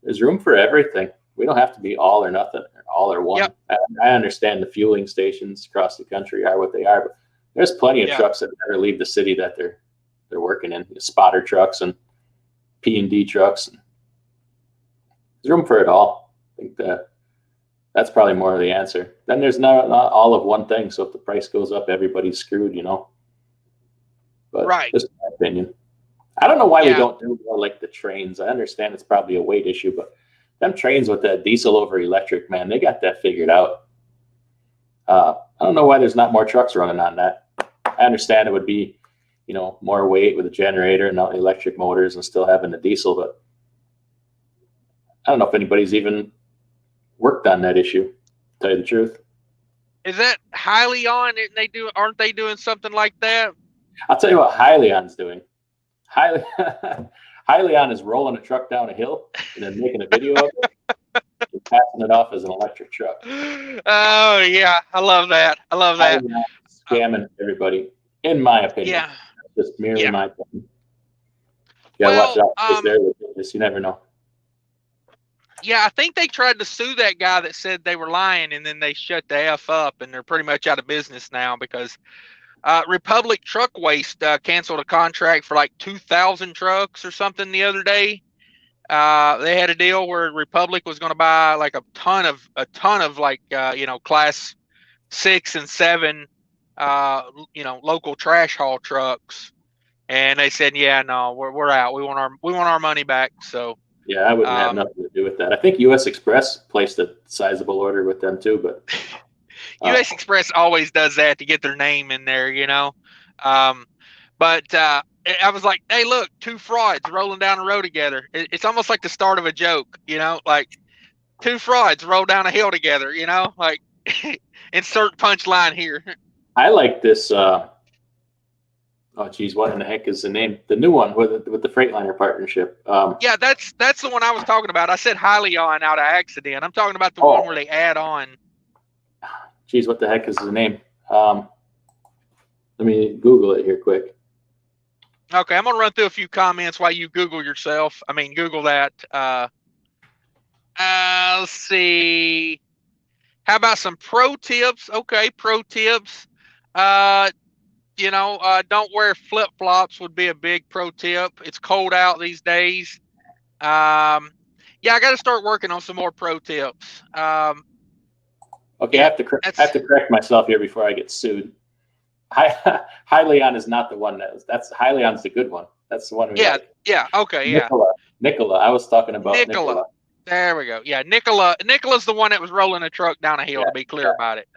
There's room for everything. We don't have to be all or nothing, or all or one. Yep. I understand the fueling stations across the country are what they are, but there's plenty of trucks that never leave the city that they're working in. Spotter trucks and P&D trucks. There's room for it all. I think that's probably more of the answer. Then there's not all of one thing. So if the price goes up, everybody's screwed, But right. Just my opinion. I don't know why we don't do more like the trains. I understand it's probably a weight issue, but them trains with that diesel over electric, man, they got that figured out. I don't know why there's not more trucks running on that. I understand it would be, more weight with a generator and not the electric motors and still having the diesel, but I don't know if anybody's even worked on that issue, to tell you the truth. Is that Hyliion? Aren't they doing something like that? I'll tell you what Hyliion's doing. Hyliion is rolling a truck down a hill and then making a video of it and passing it off as an electric truck. Oh yeah, I love that. Scamming everybody, in my opinion. Yeah. Just merely my opinion. You gotta watch out. You never know. Yeah, I think they tried to sue that guy that said they were lying, and then they shut the F up, and they're pretty much out of business now because Republic Truck Waste canceled a contract for like 2,000 trucks or something the other day. They had a deal where Republic was going to buy like a ton of like class 6 and 7 local trash haul trucks, and they said, yeah, no, we're out. We want our money back. So. Yeah, I wouldn't have nothing to do with that. I think U.S. Express placed a sizable order with them too, but U.S. Express always does that to get their name in there, But I was like, hey, look, 2 frauds rolling down the road together. It's almost like the start of a joke, like 2 frauds roll down a hill together, like insert punchline here. I like this. Oh geez, what in the heck is the name? The new one with the Freightliner partnership. Yeah, that's the one I was talking about. I said Hyliion out of accident. I'm talking about the one where they add on. Geez, what the heck is the name? Let me Google it here quick. Okay, I'm gonna run through a few comments while you Google yourself. Google that. Let's see. How about some pro tips? Okay, pro tips. Don't wear flip-flops would be a big pro tip. It's cold out these days. I got to start working on some more pro tips. Okay, I have to correct myself here before I get sued. Hyliion is not the one that's Hyliion's the good one. That's the one. Okay, Nikola. I was talking about Nikola. There we go. Yeah, Nikola's the one that was rolling a truck down a hill. To be clear about it,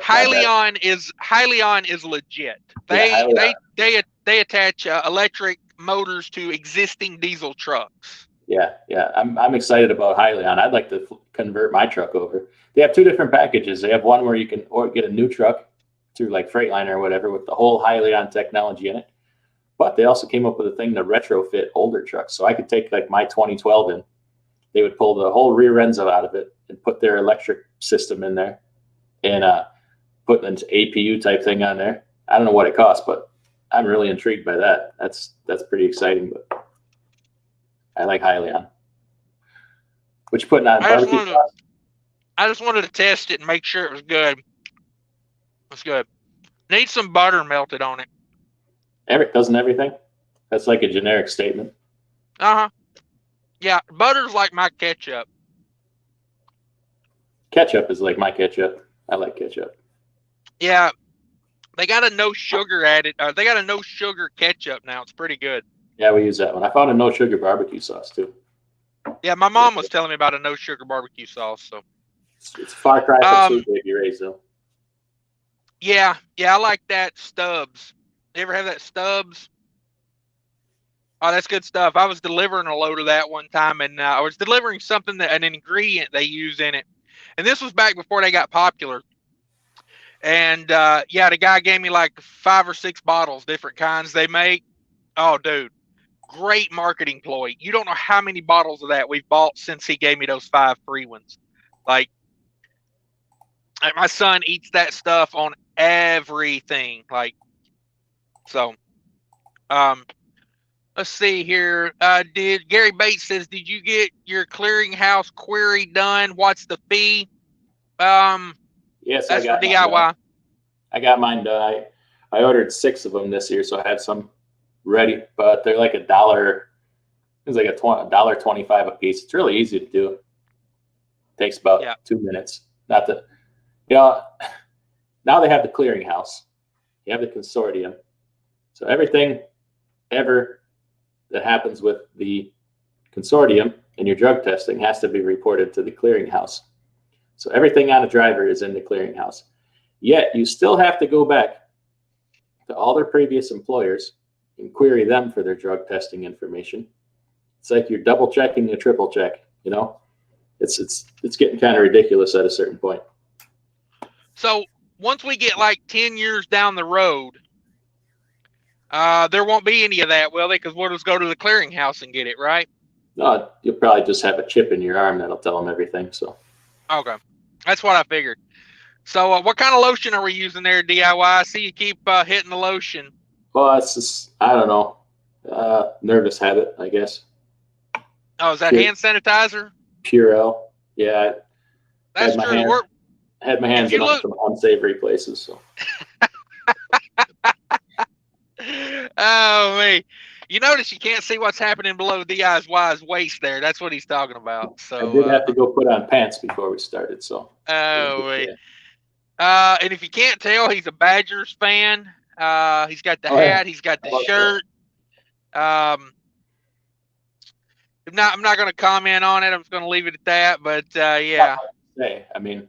Hyliion is legit. They attach electric motors to existing diesel trucks. Yeah. I'm excited about Hyliion. I'd like to convert my truck over. They have 2 different packages. They have one where you can get a new truck through like Freightliner or whatever with the whole Hyliion technology in it, But they also came up with a thing to retrofit older trucks. So I could take like my 2012 in. They would pull the whole rear ends out of it and put their electric system in there and put an APU type thing on there. I don't know what it costs, but I'm really intrigued by that. That's pretty exciting. But I like Hyliion. What you putting on barbecue sauce? I just wanted to test it and make sure it was good. It's good. Need some butter melted on it. Doesn't everything? That's like a generic statement. Uh-huh. Yeah, butter's like my ketchup. Ketchup is like my ketchup. I like ketchup. Yeah, they got a no sugar added. They got a no sugar ketchup now. It's pretty good. Yeah, we use that one. I found a no sugar barbecue sauce too. Yeah, my mom was telling me about a no sugar barbecue sauce. So it's a far cry from Sweet Baby Ray's though. Yeah, I like that Stubbs. You ever have that Stubbs? Oh, that's good stuff. I was delivering a load of that one time, and I was delivering something an ingredient they use in it. And this was back before they got popular. And yeah, the guy gave me like 5 or 6 bottles, different kinds they make. Oh, dude, great marketing ploy. You don't know how many bottles of that we've bought since he gave me those 5 free ones. Like my son eats that stuff on everything. Like, so, let's see here. Did Gary Bates says, did you get your clearinghouse query done? What's the fee? Yes, that's for DIY. I got mine done. I ordered 6 of them this year, so I have some ready, but they're like $1. It's like $1.25 a piece. It's really easy to do. It takes about 2 minutes. Not the, now they have the clearinghouse. You have the consortium. So everything ever that happens with the consortium in your drug testing has to be reported to the clearinghouse. So everything on a driver is in the clearinghouse. Yet you still have to go back to all their previous employers and query them for their drug testing information. It's like you're double checking a triple check, It's getting kind of ridiculous at a certain point. So once we get like 10 years down the road, there won't be any of that, will they? Because we'll just go to the clearinghouse and get it, right? No, you'll probably just have a chip in your arm that'll tell them everything. So, okay, that's what I figured. So, what kind of lotion are we using there, DIY? I see you keep hitting the lotion. Well, it's just, I don't know, nervous habit, I guess. Oh, is that hand sanitizer? Purell. Yeah. That's true. I had my hands in some unsavory places. So. Oh, man. You notice you can't see what's happening below DIY's waist there. That's what he's talking about. So I did have to go put on pants before we started. So. Oh, man. And if you can't tell, he's a Badgers fan. He's got the hat. He's got the shirt. I'm not going to comment on it. I'm just going to leave it at that. But yeah. I mean,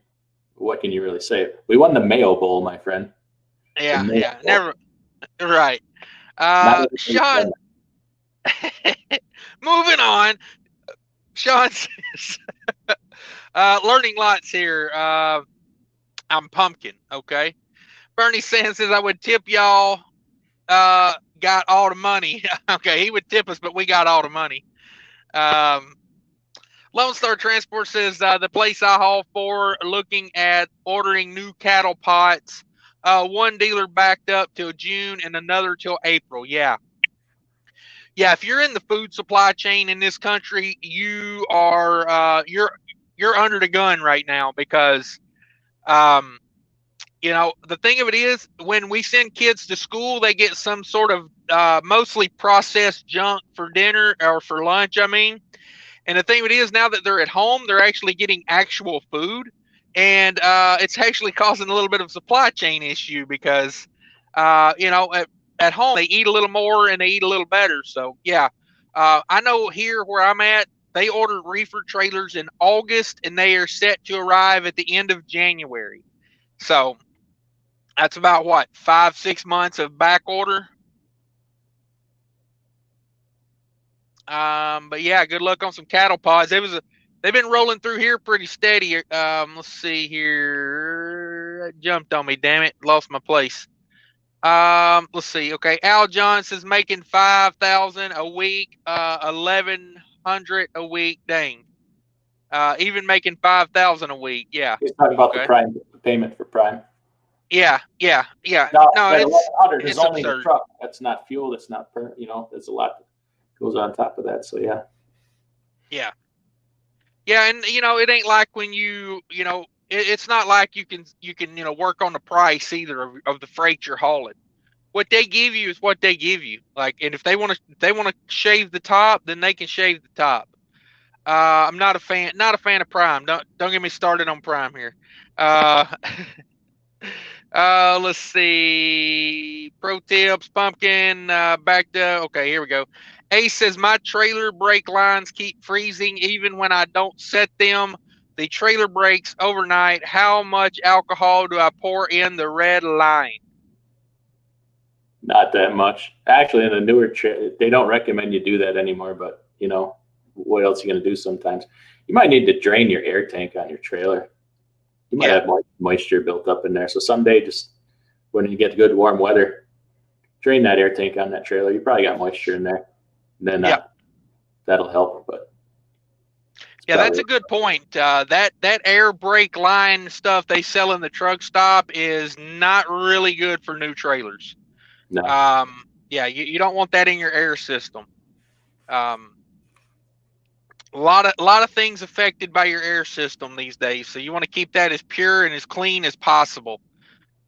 what can you really say? We won the Mayo Bowl, my friend. Yeah, never. Right. Sean. Moving on. Sean says, learning lots here. I'm pumpkin. Okay. Bernie Sanders says I would tip y'all. Got all the money. Okay, he would tip us, but we got all the money. Lone Star Transport says the place I haul for looking at ordering new cattle pots. One dealer backed up till June and another till April. Yeah. If you're in the food supply chain in this country, you are you're under the gun right now because the thing of it is when we send kids to school, they get some sort of mostly processed junk for dinner or for lunch. And the thing of it is now that they're at home, they're actually getting actual food. And it's actually causing a little bit of supply chain issue because, at home, they eat a little more and they eat a little better. So, yeah, I know here where I'm at, they ordered reefer trailers in August and they are set to arrive at the end of January. So that's about 5-6 months of back order. But yeah, good luck on some cattle pods. They've been rolling through here pretty steady. Let's see here. It jumped on me, damn it. Lost my place. Let's see. Okay, Al John says making 5,000 a week, 1,100 a week. Dang. Even making 5,000 a week. Yeah. He's talking about the Okay. prime payment for prime. Yeah. Now No, that 1,100 is it's only the absurd. truck. That's not fuel. That's not there's a lot that goes on top of that. So yeah. Yeah. Yeah, and it ain't like when it's not like you can work on the price either of the freight you're hauling. What they give you is what they give you. Like, and if they want to shave the top, then they can shave the top. I'm not a fan of Prime. Don't get me started on Prime here. Uh, let's see. Pro tips, pumpkin. Back to okay. Here we go. Ace says my trailer brake lines keep freezing even when I don't set them. The trailer brakes overnight. How much alcohol do I pour in the red line? Not that much. Actually, in the newer, they don't recommend you do that anymore. But what else are you going to do? Sometimes you might need to drain your air tank on your trailer. You might have moisture built up in there. So someday, just when you get good warm weather, drain that air tank on that trailer. You probably got moisture in there. And then that'll help. But yeah, that's a good point. That air brake line stuff they sell in the truck stop is not really good for new trailers. No. Yeah, you don't want that in your air system. A lot of things affected by your air system these days, so you want to keep that as pure and as clean as possible.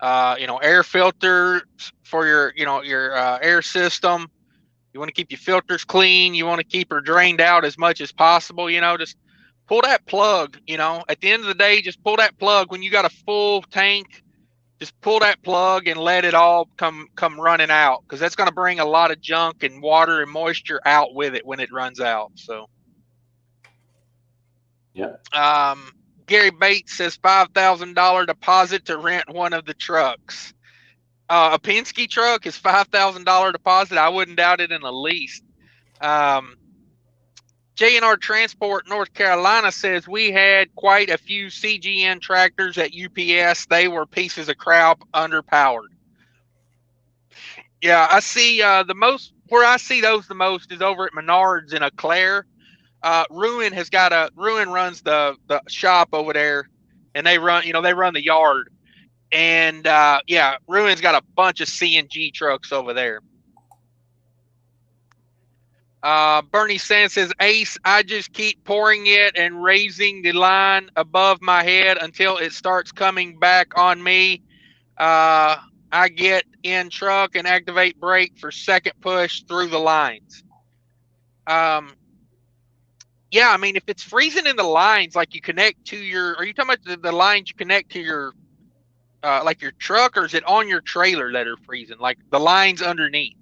Air filters for your air system. You want to keep your filters clean. You want to keep her drained out as much as possible. Just pull that plug. At the end of the day, just pull that plug when you got a full tank. Just pull that plug and let it all come running out, because that's going to bring a lot of junk and water and moisture out with it when it runs out. So. Yeah. Gary Bates says $5,000 deposit to rent one of the trucks. A Penske truck is $5,000 deposit. I wouldn't doubt it in the least. J&R Transport North Carolina says we had quite a few CGN tractors at UPS. They were pieces of crap, underpowered. Yeah, I see where I see those the most is over at Menards in Eau Claire. Ruin runs the shop over there, and they run the yard, and Ruin's got a bunch of CNG trucks over there. Bernie Sands says, Ace, I just keep pouring it and raising the line above my head until it starts coming back on me. I get in truck and activate brake for second push through the lines. Yeah, I mean, if it's freezing in the lines, like you connect to are you talking about the lines you connect to your, like your truck, or is it on your trailer that are freezing? Like the lines underneath?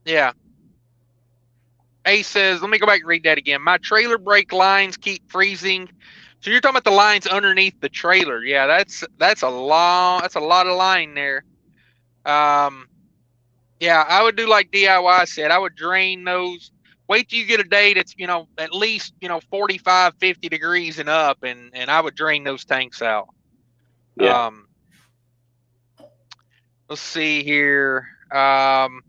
Yeah. A says, let me go back and read that again. My trailer brake lines keep freezing. So you're talking about the lines underneath the trailer. Yeah, that's a lot of line there. Yeah, I would do like DIY said. I would drain those. Wait till you get a day that's, at least, 45, 50 degrees and up, and I would drain those tanks out. Yeah. Let's see here. Don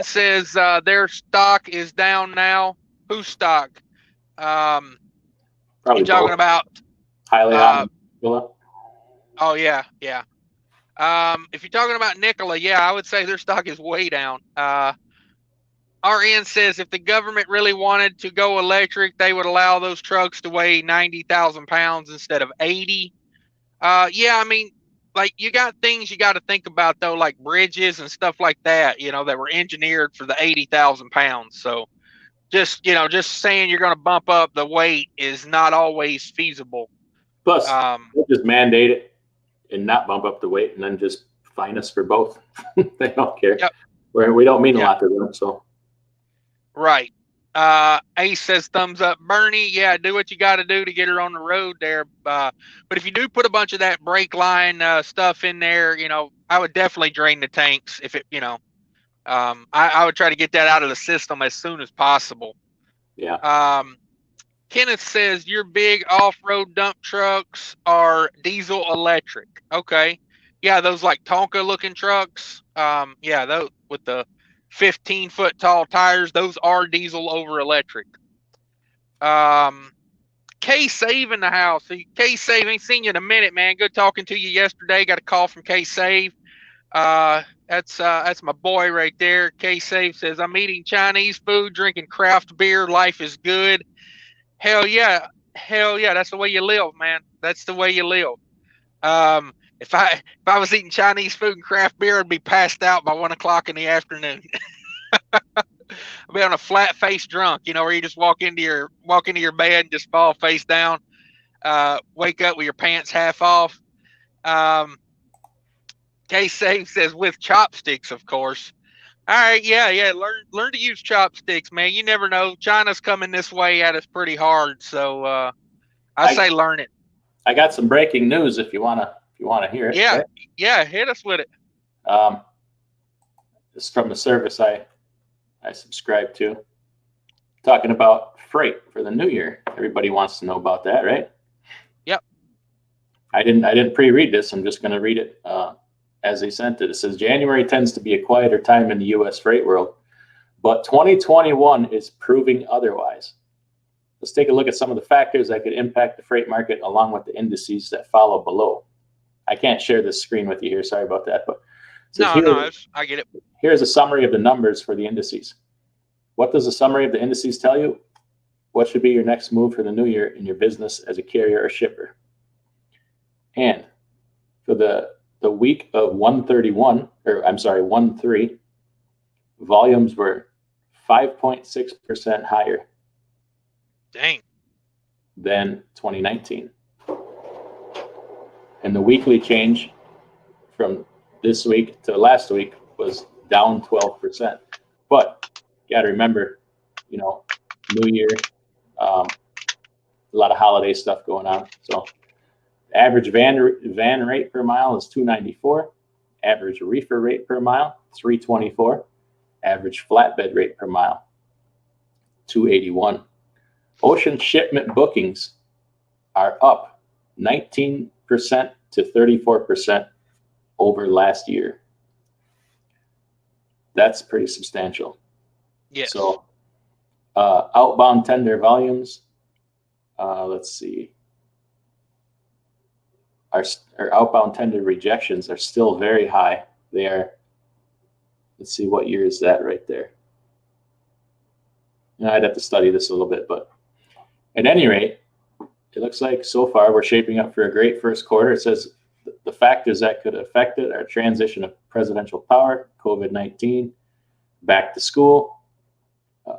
says their stock is down now. Whose stock? Probably you talking about Highly Oh yeah. If you're talking about Nikola, yeah, I would say their stock is way down. RN says if the government really wanted to go electric, they would allow those trucks to weigh 90,000 pounds instead of 80. Yeah, I mean, like, you got things you got to think about, though, like bridges and stuff like that, that were engineered for the 80,000 pounds. So just saying you're going to bump up the weight is not always feasible. Plus, we'll just mandate it and not bump up the weight, and then just fine us for both. They don't care. Yep. We don't mean a lot to them. So. Right. Ace says thumbs up. Bernie, yeah, do what you got to do to get her on the road there. But if you do put a bunch of that brake line stuff in there, I would definitely drain the tanks. If it, I would try to get that out of the system as soon as possible. Yeah. Kenneth says your big off-road dump trucks are diesel electric. Okay. Yeah, those like Tonka looking trucks. Yeah, those with the 15-foot tall tires, those are diesel over electric. K Save in the house. K Save, ain't seen you in a minute, man. Good talking to you yesterday. Got a call from K Save. That's my boy right there. K Save says I'm eating Chinese food, drinking craft beer. Life is good. Hell yeah, that's the way you live, man. That's the way you live. If I was eating Chinese food and craft beer, I'd be passed out by 1 o'clock in the afternoon. I'd be on a flat face drunk, where you just walk into your bed and just fall face down. Wake up with your pants half off. K Save says with chopsticks, of course. All right, yeah. Learn to use chopsticks, man. You never know. China's coming this way at us pretty hard, so I say learn it. I got some breaking news if you wanna hear it. Yeah, right? yeah. Hit us with it. This is from a service I subscribe to, talking about freight for the new year. Everybody wants to know about that, right? Yep. I didn't pre-read this. I'm just going to read it as they sent it. It says January tends to be a quieter time in the U.S. freight world, but 2021 is proving otherwise. Let's take a look at some of the factors that could impact the freight market along with the indices that follow below. I can't share this screen with you here. Sorry about that. But I get it. Here's a summary of the numbers for the indices. What does the summary of the indices tell you? What should be your next move for the new year in your business as a carrier or shipper? And for the week of 1/3, volumes were 5.6% higher. Dang. Than 2019. And the weekly change from this week to last week was down 12%. But you got to remember, New Year, a lot of holiday stuff going on. So average van rate per mile is $294. Average reefer rate per mile, $324. Average flatbed rate per mile, $281. Ocean shipment bookings are up 19% to 34% over last year. That's pretty substantial. Yes. So outbound tender volumes, let's see. Our outbound tender rejections are still very high. They are, let's see, what year is that right there? I'd have to study this a little bit, but at any rate, it looks like so far we're shaping up for a great first quarter. It says the factors that could affect it are transition of presidential power, COVID-19, back to school,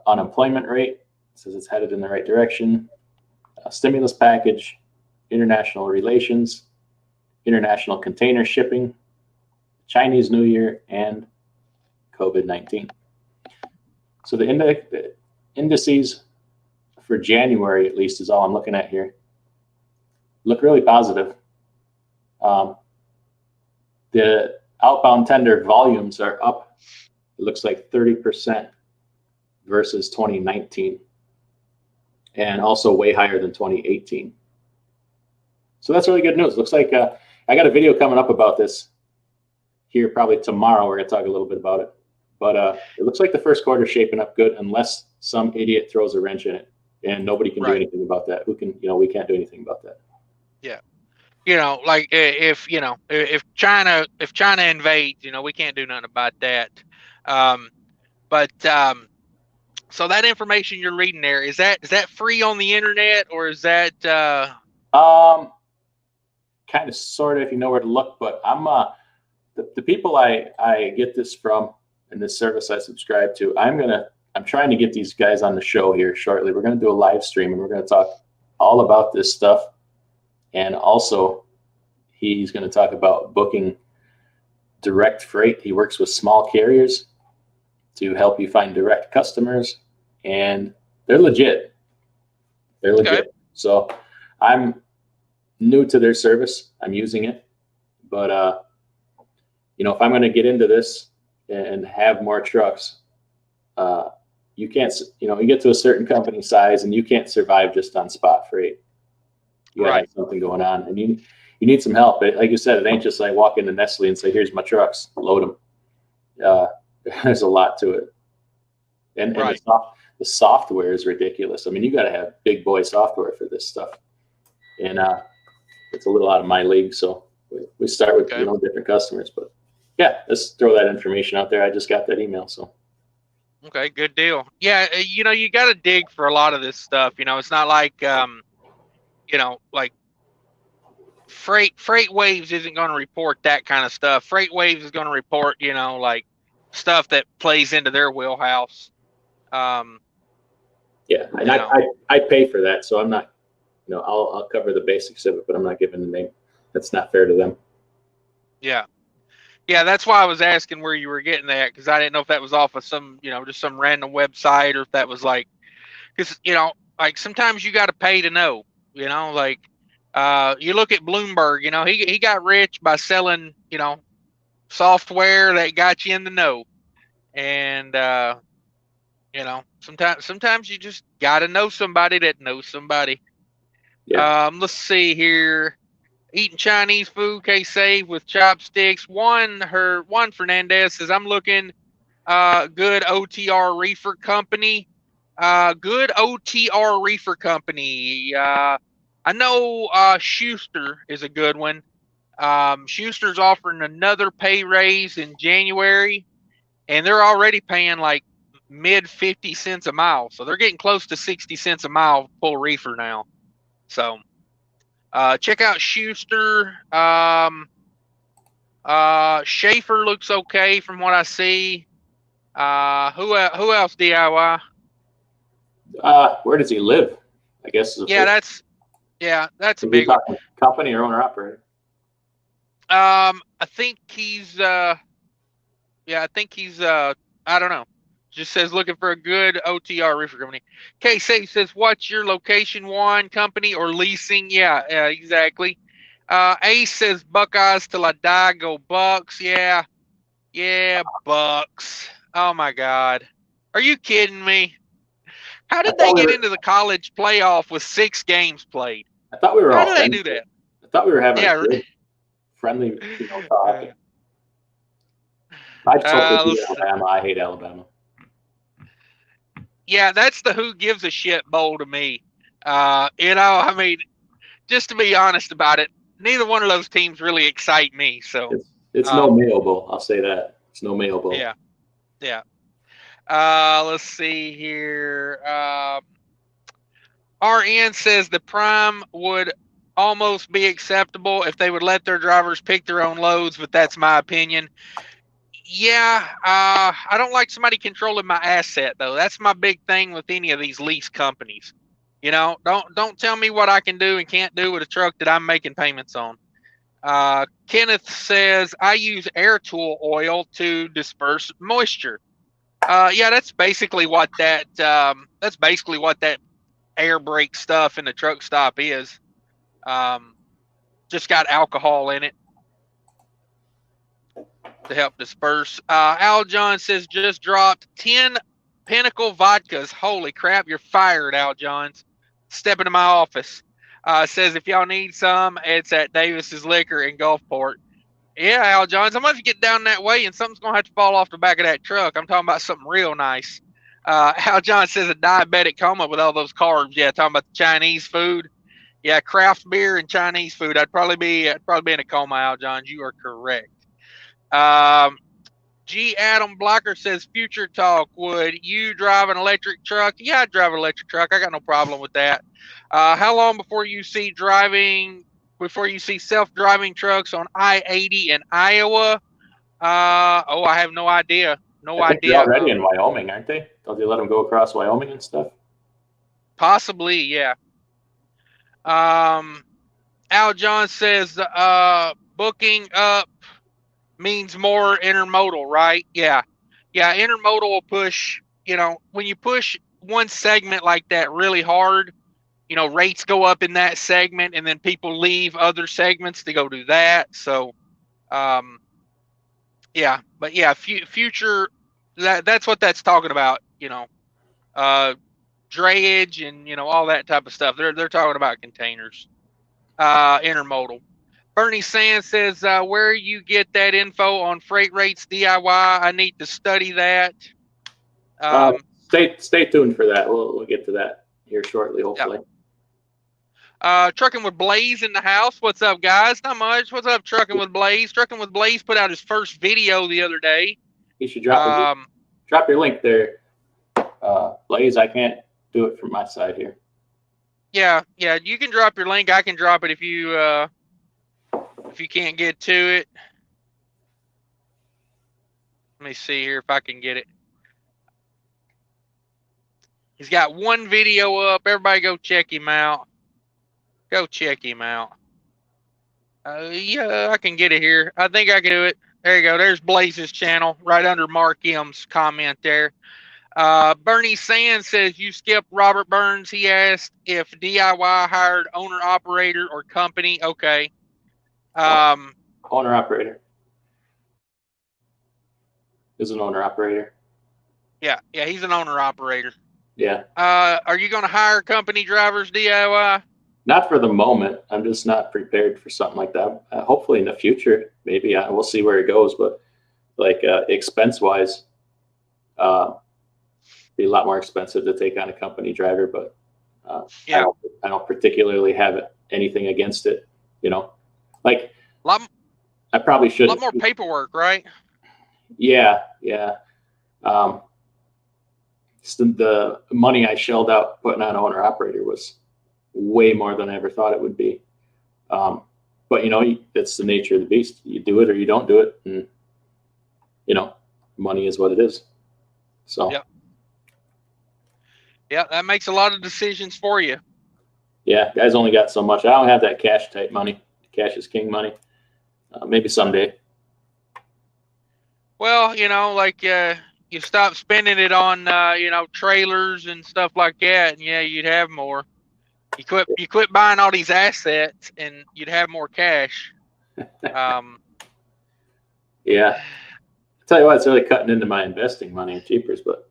unemployment rate, says it's headed in the right direction, stimulus package, international relations, international container shipping, Chinese New Year, and COVID-19. So the indices for January, at least, is all I'm looking at here, look really positive. The outbound tender volumes are up, it looks like 30% versus 2019, and also way higher than 2018. So that's really good news. Looks like I got a video coming up about this here probably tomorrow. We're going to talk a little bit about it. But it looks like the first quarter is shaping up good unless some idiot throws a wrench in it. And nobody can do anything about that. We can't do anything about that. Yeah. Like if China invades, we can't do nothing about that. So that information you're reading there, is that free on the internet, or is that kind of sort of, if you know where to look, but I'm the people I get this from in this service I subscribe to, I'm trying to get these guys on the show here shortly. We're going to do a live stream and we're going to talk all about this stuff. And also he's going to talk about booking direct freight. He works with small carriers to help you find direct customers, and they're legit. Okay. So I'm new to their service. I'm using it, but if I'm going to get into this and have more trucks, you can't, you get to a certain company size and you can't survive just on spot freight. You gotta have something going on, and you need some help. Like you said, it ain't just like walk into Nestle and say, "Here's my trucks, load them." There's a lot to it, and the software is ridiculous. I mean, you got to have big boy software for this stuff, and it's a little out of my league. So we start with different customers, but yeah, let's throw that information out there. I just got that email, so. Okay, good deal. Yeah, you got to dig for a lot of this stuff. It's not like like Freight Waves isn't going to report that kind of stuff. Freight Waves is going to report, like stuff that plays into their wheelhouse. Yeah, and I pay for that, so I'm not, I'll cover the basics of it, but I'm not giving the name. That's not fair to them. Yeah. Yeah, that's why I was asking where you were getting that, because I didn't know if that was off of some, just some random website, or if that was like, because, like sometimes you got to pay to know, like you look at Bloomberg, he got rich by selling, software that got you in the know. And, sometimes you just got to know somebody that knows somebody. Yeah. Let's see here. Eating Chinese food, K-Save with chopsticks. Juan Fernandez says, I'm looking good OTR reefer company. Good OTR reefer company. I know Schuster is a good one. Schuster's offering another pay raise in January, and they're already paying like mid 50 cents a mile. So they're getting close to 60 cents a mile full reefer now. So check out Schuster. Schaefer looks okay from what I see. Who else DIY? Where does he live? I guess. That's a big one. Company or owner operator? I think he's I don't know. Just says looking for a good OTR reefer company. KC says, what's your location, one company or leasing? Yeah, exactly. Ace says, Buckeyes till I die, go Bucks. Yeah, Bucks. Oh my God. Are you kidding me? How did they get into the college playoff with 6 games played? I thought we were How did they do that? I thought we were having a good, friendly, talk. I totally hate Alabama. I hate Alabama. Yeah, that's the who gives a shit bowl to me. I mean, just to be honest about it, neither one of those teams really excite me. So it's no Mayo Bowl. I'll say that. It's no Mayo Bowl. Yeah. Let's see here. RN says the prime would almost be acceptable if they would let their drivers pick their own loads, but that's my opinion. Yeah, I don't like somebody controlling my asset though. That's my big thing with any of these lease companies. Don't tell me what I can do and can't do with a truck that I'm making payments on. Kenneth says I use air tool oil to disperse moisture. That's basically what that air brake stuff in the truck stop is. Just got alcohol in it to help disperse. Al John says just dropped 10 Pinnacle vodkas. Holy crap, you're fired, Al Johns. Step into my office. Says if y'all need some, it's at Davis's Liquor in Gulfport. Yeah, Al Johns, I'm going to get down that way and something's going to have to fall off the back of that truck. I'm talking about something real nice. Al John says a diabetic coma with all those carbs. Yeah, talking about the Chinese food. Yeah, craft beer and Chinese food. I'd probably be in a coma, Al Johns. You are correct. G. Adam Blocker says, future talk. Would you drive an electric truck? Yeah, I'd drive an electric truck. I got no problem with that. How long before you see self-driving trucks on I-80 in Iowa? I have no idea. I think they're already in Wyoming, aren't they? Don't they let them go across Wyoming and stuff? Possibly, yeah. Al John says, booking up means more intermodal, right? Yeah. Intermodal will push, when you push one segment like that really hard, rates go up in that segment and then people leave other segments to go do that. So, future, that's what that's talking about, drayage and all that type of stuff. They're talking about containers, intermodal. Bernie Sands says, where you get that info on freight rates DIY? I need to study that. Stay tuned for that. We'll get to that here shortly, hopefully. Trucking with Blaze in the house. What's up, guys? Not much. What's up, Trucking with Blaze? Trucking with Blaze put out his first video the other day. You should drop your link there, Blaze. I can't do it from my side here. Yeah. You can drop your link. I can drop it if you can't get to it. Let me see here if I can get it. He's got one video up. Everybody go check him out. Go check him out. Yeah, I can get it here. I think I can do it. There you go. There's Blaze's channel right under Mark M's comment there. Bernie Sands says, you skipped Robert Burns. He asked if DIY hired owner, operator, or company. Okay. Owner, operator. Is an owner, operator. Yeah, he's an owner, operator. Yeah. Are you going to hire company drivers DIY? Not for the moment. I'm just not prepared for something like that. Hopefully in the future, maybe we'll see where it goes. But like expense wise, be a lot more expensive to take on a company driver. But I don't particularly have anything against it. Like I probably should. A lot more paperwork, right? Yeah. The money I shelled out putting on owner operator was way more than I ever thought it would be. But that's the nature of the beast. You do it or you don't do it, and money is what it is. So yeah, that makes a lot of decisions for you. Yeah, guys only got so much. I don't have that cash type money. Cash is king money. Maybe someday. Well, you stop spending it on trailers and stuff like that, and you'd have more. You quit buying all these assets, and you'd have more cash. Yeah, I tell you what, it's really cutting into my investing money and cheapers, but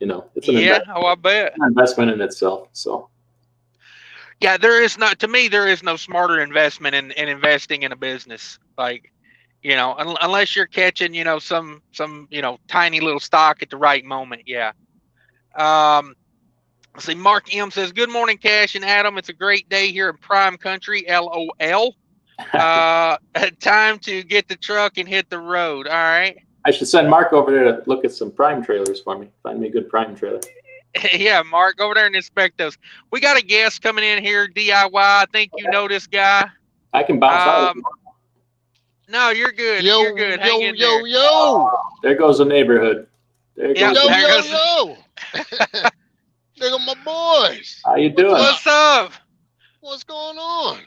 it's an I bet an investment in itself. So yeah, there is no smarter investment in investing in a business. Like, unless you're catching some tiny little stock at the right moment. Yeah. Let's see, Mark M says, good morning, Cash and Adam. It's a great day here in Prime Country, LOL. Time to get the truck and hit the road. All right. I should send Mark over there to look at some Prime trailers for me. Find me a good Prime trailer. Yeah, Mark, go over there and inspect those. We got a guest coming in here, DIY. I think you know this guy. I can bounce out. No, you're good. You're good. Hang in there. There goes the neighborhood. Yo. There go my boys. How you doing? What's up? What's going on?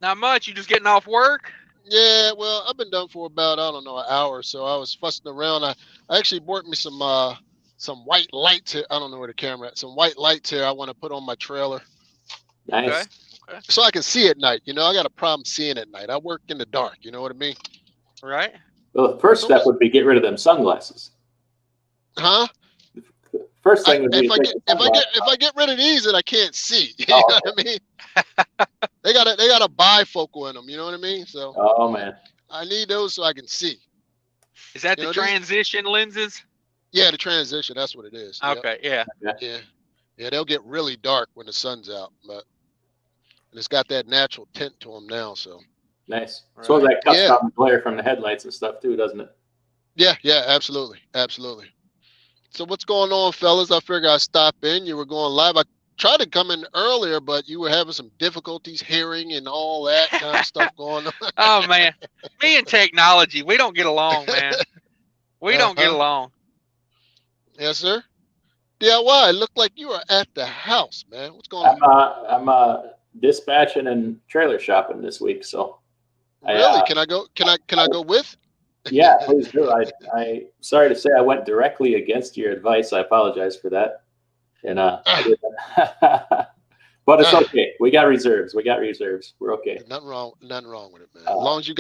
Not much. You just getting off work? Yeah, well, I've been done for about, an hour. So I was fussing around. I actually bought me some white lights here. I don't know where the camera at. Some white lights here I want to put on my trailer. Nice. Okay. So I can see at night. I got a problem seeing at night. I work in the dark. You know what I mean? Right. Well, the first step would be get rid of them sunglasses. Huh? First thing would be if I get rid of these, then I can't see. You know what I mean? They got a bifocal in them. You know what I mean? So. Oh man. I need those so I can see. Is that the transition lenses? Yeah, the transition. That's what it is. Okay. Yep. Yeah. They'll get really dark when the sun's out, but it's got that natural tint to them now. So. Nice. Right. So that cuts down the glare from the headlights and stuff too, doesn't it? Yeah. Absolutely. So what's going on, fellas? I figured I'd stop in. You were going live. I tried to come in earlier, but you were having some difficulties hearing and all that kind of stuff going on. Oh, man. Me and technology, we don't get along, man. We don't get along. Yes, sir. DIY, it looked like you were at the house, man. What's going on? I'm dispatching and trailer shopping this week, so. Really? Can I go? Can I go with? Yeah, please do. I sorry to say I went directly against your advice. I apologize for that. And but it's okay. We got reserves. We're okay. Nothing wrong with it, man. As long as you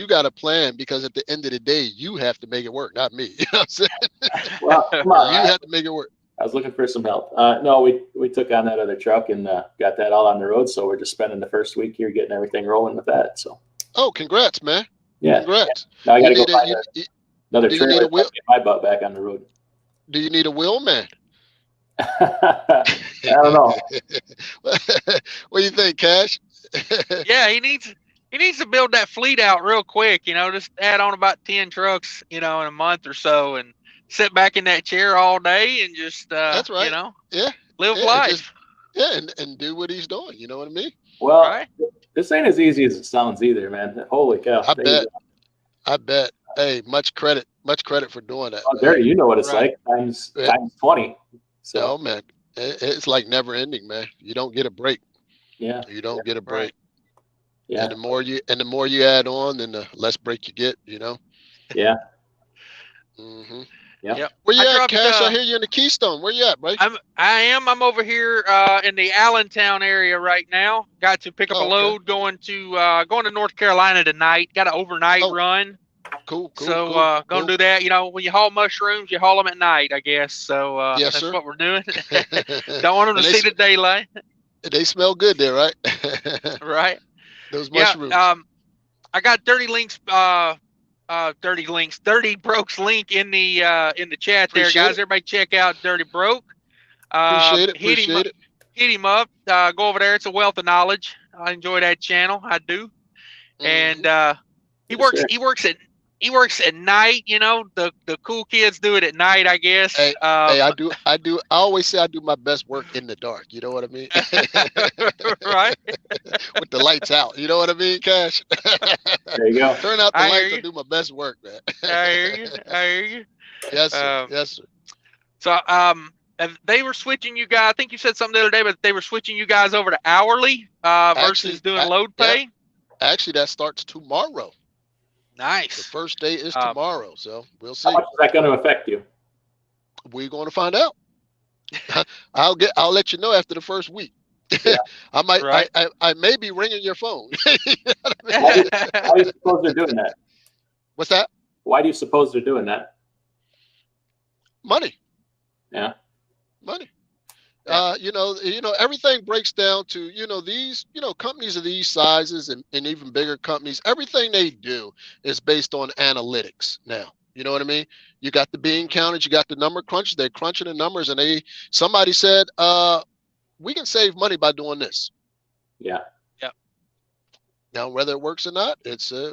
got a plan, because at the end of the day, you have to make it work, not me. You know what I'm saying? Well, come on, you have to make it work. I was looking for some help. No, we took on that other truck and got that all on the road. So we're just spending the first week here getting everything rolling with that. So. Oh, congrats, man. Yeah. Congrats. Now I got to go need find another do you need trailer a wheel? to get my butt back on the road. Do you need a wheel, man? I don't know. What do you think, Cash? Yeah, he needs to build that fleet out real quick. Just add on about 10 trucks, in a month or so, and sit back in that chair all day and just That's right. Yeah. live Yeah, life. and do what he's doing. You know what I mean? Well, Right? this ain't as easy as it sounds either, man. Holy cow! I bet. Hey, much credit for doing that. Oh, Dirty, you know what it's Right. like times 20. So, oh man, it's like never ending, man. You don't get a break. Yeah. You don't get a break. Right. Yeah. And the more you add on, then the less break you get. Yeah. Mm-hmm. Yep. Where you at, dropped, Cash? I hear you in the Keystone. Where you at, buddy? I'm over here in the Allentown area right now. Got to pick up a load going to North Carolina tonight. Got an overnight run. Cool. So gonna do that. When you haul mushrooms, you haul them at night, I guess. So yes, that's sir. what we're doing. Don't want them to see the daylight. They smell good there, right? Right. Those mushrooms. I got Dirty Broke's link in the chat there, guys. Everybody check out Dirty Broke. Appreciate it. Hit him up. Go over there. It's a wealth of knowledge. I enjoy that channel. I do. Mm-hmm. And he works at night. The cool kids do it at night, I guess. Hey, I do. I always say I do my best work in the dark. You know what I mean? Right. With the lights out. You know what I mean, Cash? There you go. Turn out the lights and do my best work, man. I hear you. Yes, sir. Yes, sir. So, they were switching you guys. I think you said something the other day, but they were switching you guys over to hourly versus doing load pay. Yeah. Actually, that starts tomorrow. Nice. The first day is tomorrow, so we'll see. How much is that going to affect you? We're going to find out. I'll let you know after the first week. Yeah. I may be ringing your phone. Why do you suppose they're doing that? What's that? Why do you suppose they're doing that? Money. Yeah. Money. Everything breaks down to, these, companies of these sizes and even bigger companies, everything they do is based on analytics now. You know what I mean? You got the bean counters, you got the number crunchers, they're crunching the numbers, and somebody said, we can save money by doing this. Yeah. Yeah. Now, whether it works or not,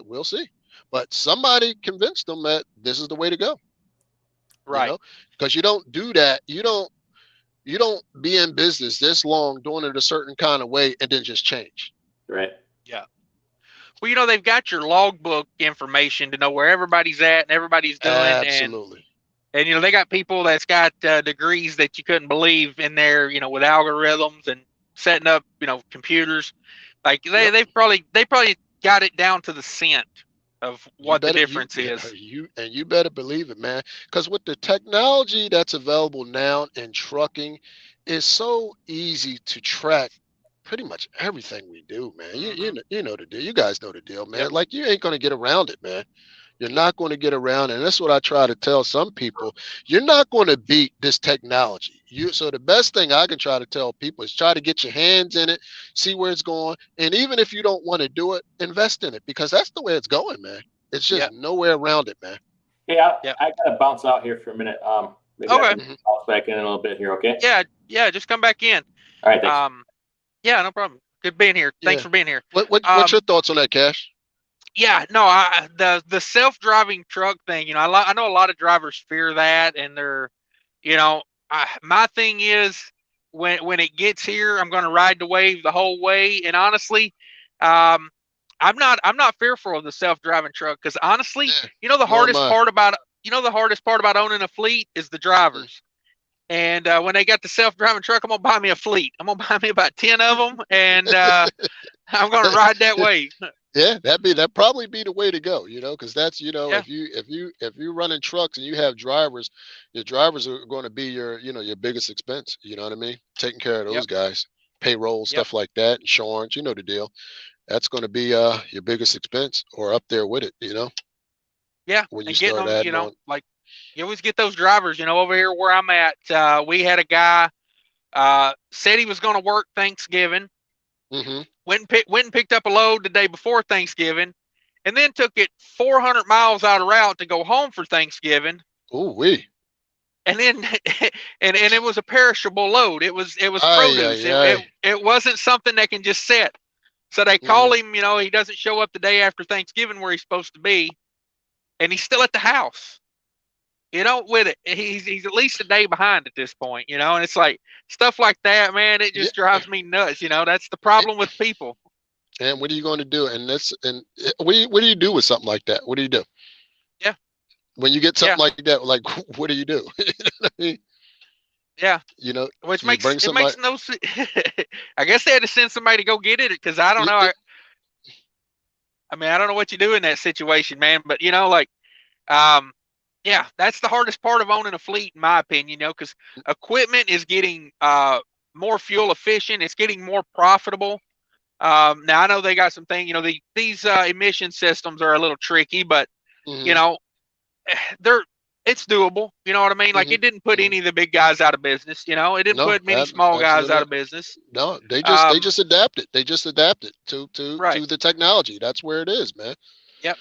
we'll see. But somebody convinced them that this is the way to go. Right. Because you don't do that. You don't be in business this long doing it a certain kind of way and then just change. Right. Yeah. Well, they've got your logbook information to know where everybody's at and everybody's doing. Absolutely. And they got people that's got degrees that you couldn't believe in there, with algorithms and setting up, computers. Like they probably got it down to the cent of what the difference is. You better believe it, man. Because with the technology that's available now in trucking, it's so easy to track pretty much everything we do, man. Mm-hmm. You know the deal. You guys know the deal, man. Yep. Like, you ain't gonna get around it, man. You're not going to get around, and that's what I try to tell some people. You're not going to beat this technology. So the best thing I can try to tell people is try to get your hands in it, see where it's going, and even if you don't want to do it, invest in it, because that's the way it's going, man. It's just nowhere around it, man. Hey, I gotta bounce out here for a minute. Maybe okay. I can bounce back in a little bit here, okay? Yeah, just come back in. All right, thanks. Yeah, no problem. Good being here. Thanks for being here. What's your thoughts on that, Cash? Yeah, no, the self-driving truck thing, I know a lot of drivers fear that, and they're, my thing is when it gets here, I'm going to ride the wave the whole way. And honestly, I'm not fearful of the self-driving truck, because honestly, the hardest part about owning a fleet is the drivers. And when they got the self-driving truck, I'm gonna buy me a fleet. I'm gonna buy me about 10 of them, and I'm gonna ride that wave. Yeah, that'd probably be the way to go, because that's, if you're running trucks and you have drivers, your drivers are going to be your biggest expense. You know what I mean? Taking care of those guys, payroll, stuff like that, insurance, the deal. That's going to be your biggest expense, or up there with it, Yeah, when you and getting start them, adding on. like You always get those drivers. Over here where I'm at, we had a guy said he was going to work Thanksgiving. Mm-hmm. Went and picked up a load the day before Thanksgiving, and then took it 400 miles out of route to go home for Thanksgiving. Ooh wee. And then and it was a perishable load. It was produce. It wasn't something that can just sit. So they call him, he doesn't show up the day after Thanksgiving where he's supposed to be, and he's still at the house. With it. He's at least a day behind at this point, and it's like stuff like that, man, it just drives me nuts. That's the problem with people. And what are you going to do? And what do you do with something like that? What do you do? Yeah. When you get something like that, like, what do you do? You know what I mean? Yeah. Which makes no sense. I guess they had to send somebody to go get it, because I don't know. I don't know what you do in that situation, man. But yeah, that's the hardest part of owning a fleet, in my opinion, because equipment is getting more fuel efficient. It's getting more profitable. Now, I know they got some things, these emission systems are a little tricky, but, it's doable. You know what I mean? Like, it didn't put any of the big guys out of business. It didn't put many small guys out of business. No, they just adapted. They just adapted to the technology. That's where it is, man. Yep.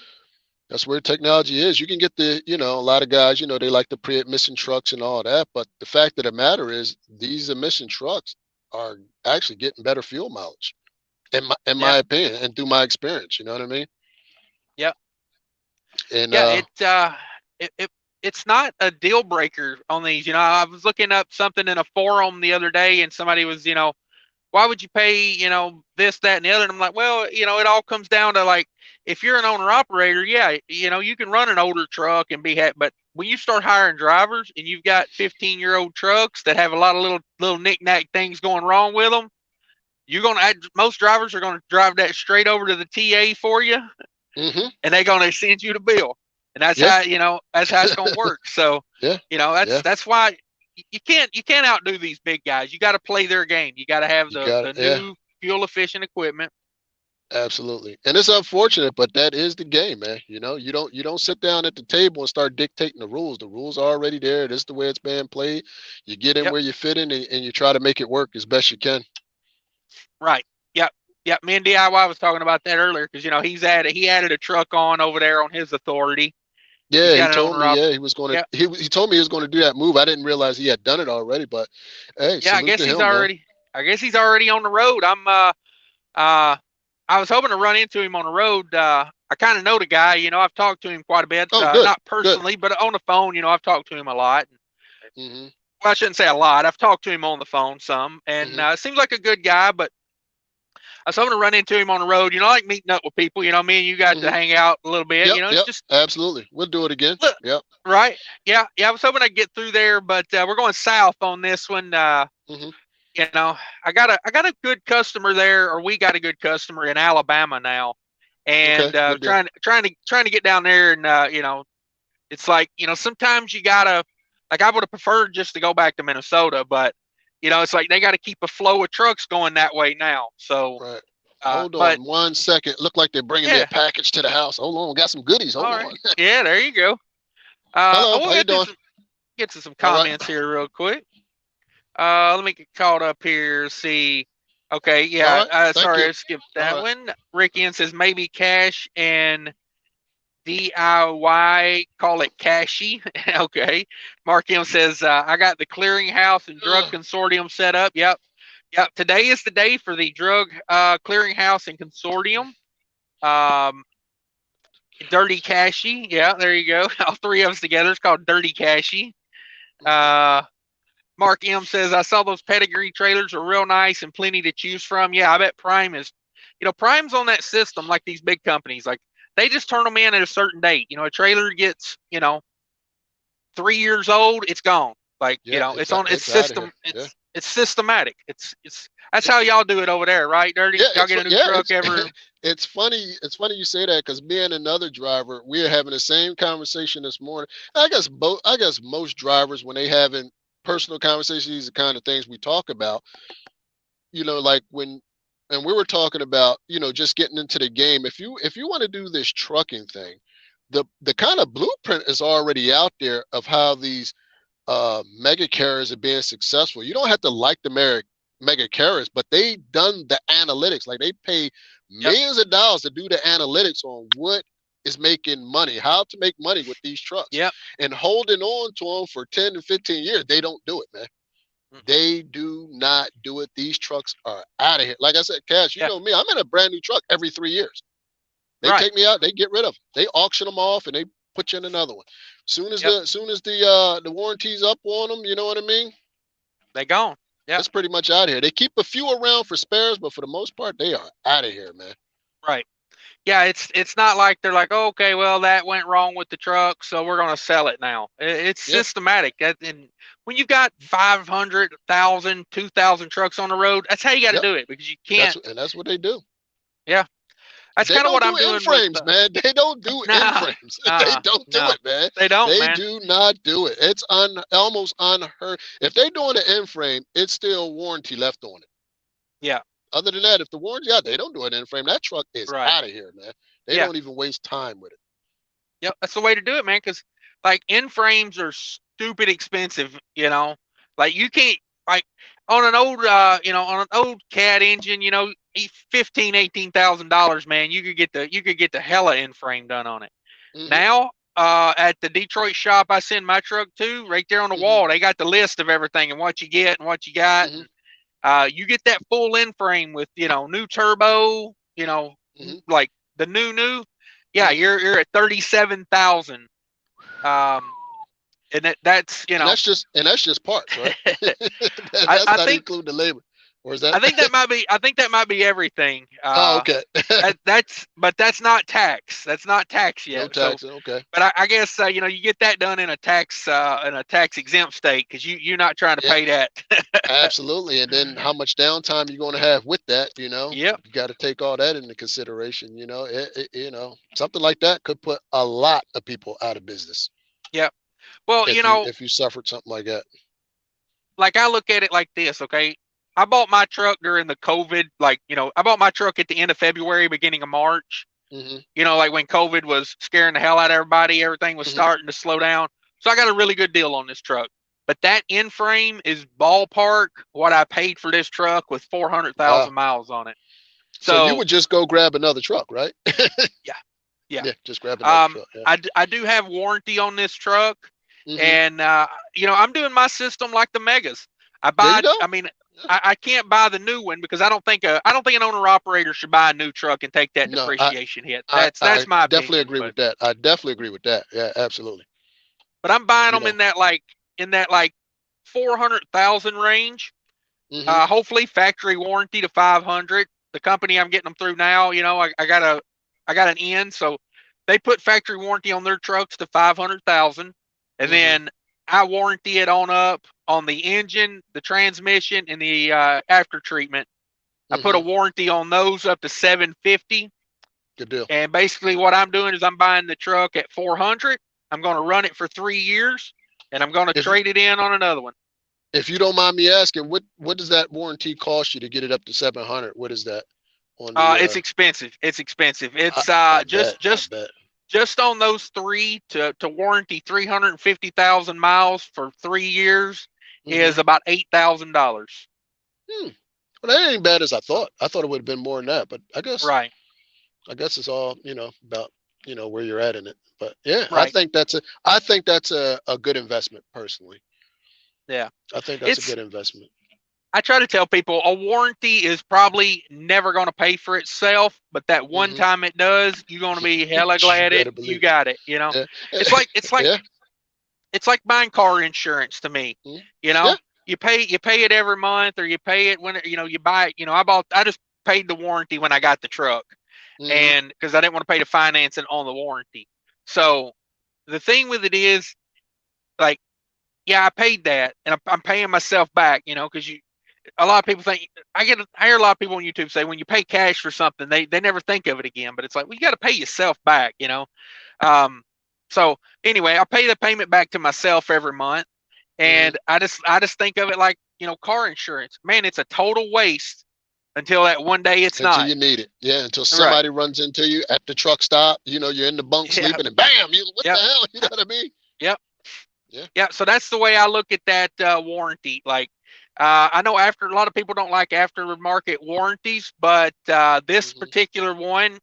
That's where technology is. You can get a lot of guys, they like the pre-emission trucks and all that. But the fact of the matter is, these emission trucks are actually getting better fuel mileage, in my opinion, and through my experience. You know what I mean? Yep. And it's not a deal breaker on these. I was looking up something in a forum the other day, and somebody was, why would you pay, this, that, and the other? And I'm like, well, it all comes down to, like, if you're an owner operator, yeah, you can run an older truck and be happy. But when you start hiring drivers and you've got 15-year-old trucks that have a lot of little knick-knack things going wrong with them, most drivers are going to drive that straight over to the TA for you, and they're going to send you the bill. And that's how, that's how it's going to work. So, that's why you can't outdo these big guys. You got to play their game. You got to have the new fuel efficient equipment. Absolutely. And it's unfortunate, but that is the game, man. You don't sit down at the table and start dictating the rules. The rules are already there. This is the way it's being played. You get in where you fit in, and you try to make it work as best you can. Right. Yep. Me and DIY was talking about that earlier, because he added a truck on over there on his authority. Yeah, he told me. He was going to. He told me he was going to do that move. I didn't realize he had done it already. But hey, I guess he's already. Man. I guess he's already on the road. I was hoping to run into him on the road. I kind of know the guy. I've talked to him quite a bit. Not personally, but on the phone. I've talked to him a lot. Well, I shouldn't say a lot. I've talked to him on the phone some, and seems like a good guy. But I was hoping to run into him on the road. I like meeting up with people. Me and you got to hang out a little bit. It's just absolutely. We'll do it again. Yep. Right. Yeah. I was hoping I'd get through there, but we're going south on this one. I got a good customer there, or we got a good customer in Alabama now, and trying to get down there, and it's like sometimes you gotta, like, I would have preferred just to go back to Minnesota, but it's like they got to keep a flow of trucks going that way now. So right. Hold on 1 second. Look like they're bringing me a package to the house. Hold on, we got some goodies. Hold on. Yeah, there you go. Hello, how you doing? Get to some comments here real quick. Let me get caught up here. See. Okay, yeah. Sorry, I skipped that one. Ricky says maybe Cash and DIY call it Cashy. Okay. Mark M says I got the clearinghouse and drug consortium set up. Yep. Today is the day for the drug clearinghouse and consortium. Dirty Cashy. Yeah, there you go. All three of us together. It's called Dirty Cashy. Mark M says I saw those pedigree trailers are real nice and plenty to choose from. Yeah, I bet Prime is. Prime's on that system like these big companies. Like, they just turn them in at a certain date. A trailer gets, 3 years old, it's gone. Like, it's on its system. It's systematic. That's how y'all do it over there, right, Dirty? Y'all get a new truck every. It's funny. It's funny you say that, because me and another driver, we are having the same conversation this morning. I guess most drivers, when they having personal conversations, these are the kind of things we talk about. Like and we were talking about, just getting into the game. If you want to do this trucking thing, the kind of blueprint is already out there of how these mega carriers are being successful. You don't have to like the mega carriers, but they done the analytics. Like they pay millions of dollars to do the analytics on what is making money, how to make money with these trucks. Yep. And holding on to them for 10 to 15 years, they don't do it, man. They do not do it. These trucks are out of here. Like I said, Cash, you know me, I'm in a brand new truck every 3 years. They take me out, they get rid of them. They auction them off and they put you in another one. Soon as the warranty's up on them, you know what I mean? They gone. Yeah. That's pretty much out of here. They keep a few around for spares, but for the most part, they are out of here, man. Right. Yeah, it's not like they're like, oh, okay, well, that went wrong with the truck, so we're going to sell it now. It's systematic. And when you've got 500,000, 2,000 trucks on the road, that's how you got to do it, because you can't. That's what they do. Yeah. That's kind of what I'm doing. Frames, man. They don't do frames. They don't do it, man. They don't. They do not do it. It's almost unheard. If they're doing an end frame, it's still warranty left on it. Yeah. Other than that, if the warranty they don't do an end frame. That truck is out of here, man. They don't even waste time with it. Yep, that's the way to do it, man. Because like end frames are stupid expensive. You know, like you can't on an old on an old CAT engine. You know, $15,000-$18,000, man. You could get the hella end frame done on it. Now, at the Detroit shop I send my truck to, right there on the wall, they got the list of everything and what you get and what you got. You get that full end frame with new turbo. Like the new. Yeah, you're at 37,000. And that's and that's just parts, right? That's I not think, include the labor. Or is that? I think that might be everything. Okay. But that's not tax. That's not tax yet. No tax. So, okay. But I guess you get that done in a tax exempt state, because you're not trying to pay that. Absolutely. And then how much downtime you're going to have with that? Yep. You got to take all that into consideration. Something like that could put a lot of people out of business. Yeah. Well, if you suffered something like that. Like I look at it like this, okay? I bought my truck during the COVID, I bought my truck at the end of February, beginning of March. Like when COVID was scaring the hell out of everybody, everything was starting to slow down. So I got a really good deal on this truck. But that end frame is ballpark what I paid for this truck with 400,000 miles on it. So you would just go grab another truck, right? Yeah, just grab another truck. Yeah. I do have warranty on this truck. And I'm doing my system like the megas. I can't buy the new one because I don't think an owner operator should buy a new truck and take that depreciation hit. That's my opinion. Definitely agree with that. I definitely agree with that. Yeah, absolutely. But I'm buying them in that 400,000 range. Hopefully factory warranty to 500. The company I'm getting them through now, I got an in, so they put factory warranty on their trucks to 500,000. And then I warranty it on the engine, the transmission, and the after treatment. I put a warranty on those up to 750. Good deal. And basically what I'm doing is I'm buying the truck at 400. I'm going to run it for 3 years, and I'm going to trade it in on another one. If you don't mind me asking, what does that warranty cost you to get it up to 700? What is that? It's expensive. It's just on those three to warranty 350,000 miles for 3 years is about $8,000. Well, that ain't bad as I thought. I thought it would have been more than that, but I guess it's all about where you're at in it. But yeah, I think that's a good investment personally. Yeah, I think that's a good investment. I try to tell people a warranty is probably never going to pay for itself, but that one time it does, you're going to be hella glad you got it. Yeah. It's like buying car insurance to me. You pay it every month, or you pay it when you buy it. I just paid the warranty when I got the truck, and because I didn't want to pay the financing on the warranty. So the thing with it is, I paid that, and I'm paying myself back. Because a lot of people think I hear a lot of people on YouTube say when you pay cash for something, they never think of it again. But it's like, well, you got to pay yourself back. So anyway, I pay the payment back to myself every month, and I just think of it like car insurance. Man, it's a total waste until that one day it's Until not. you need it. Yeah, until somebody runs into you at the truck stop. You know, you're in the bunk sleeping, and bam, what the hell? You know what I mean? Yep. Yeah. Yeah. So that's the way I look at that warranty. Like, I know a lot of people don't like aftermarket warranties, but this particular one,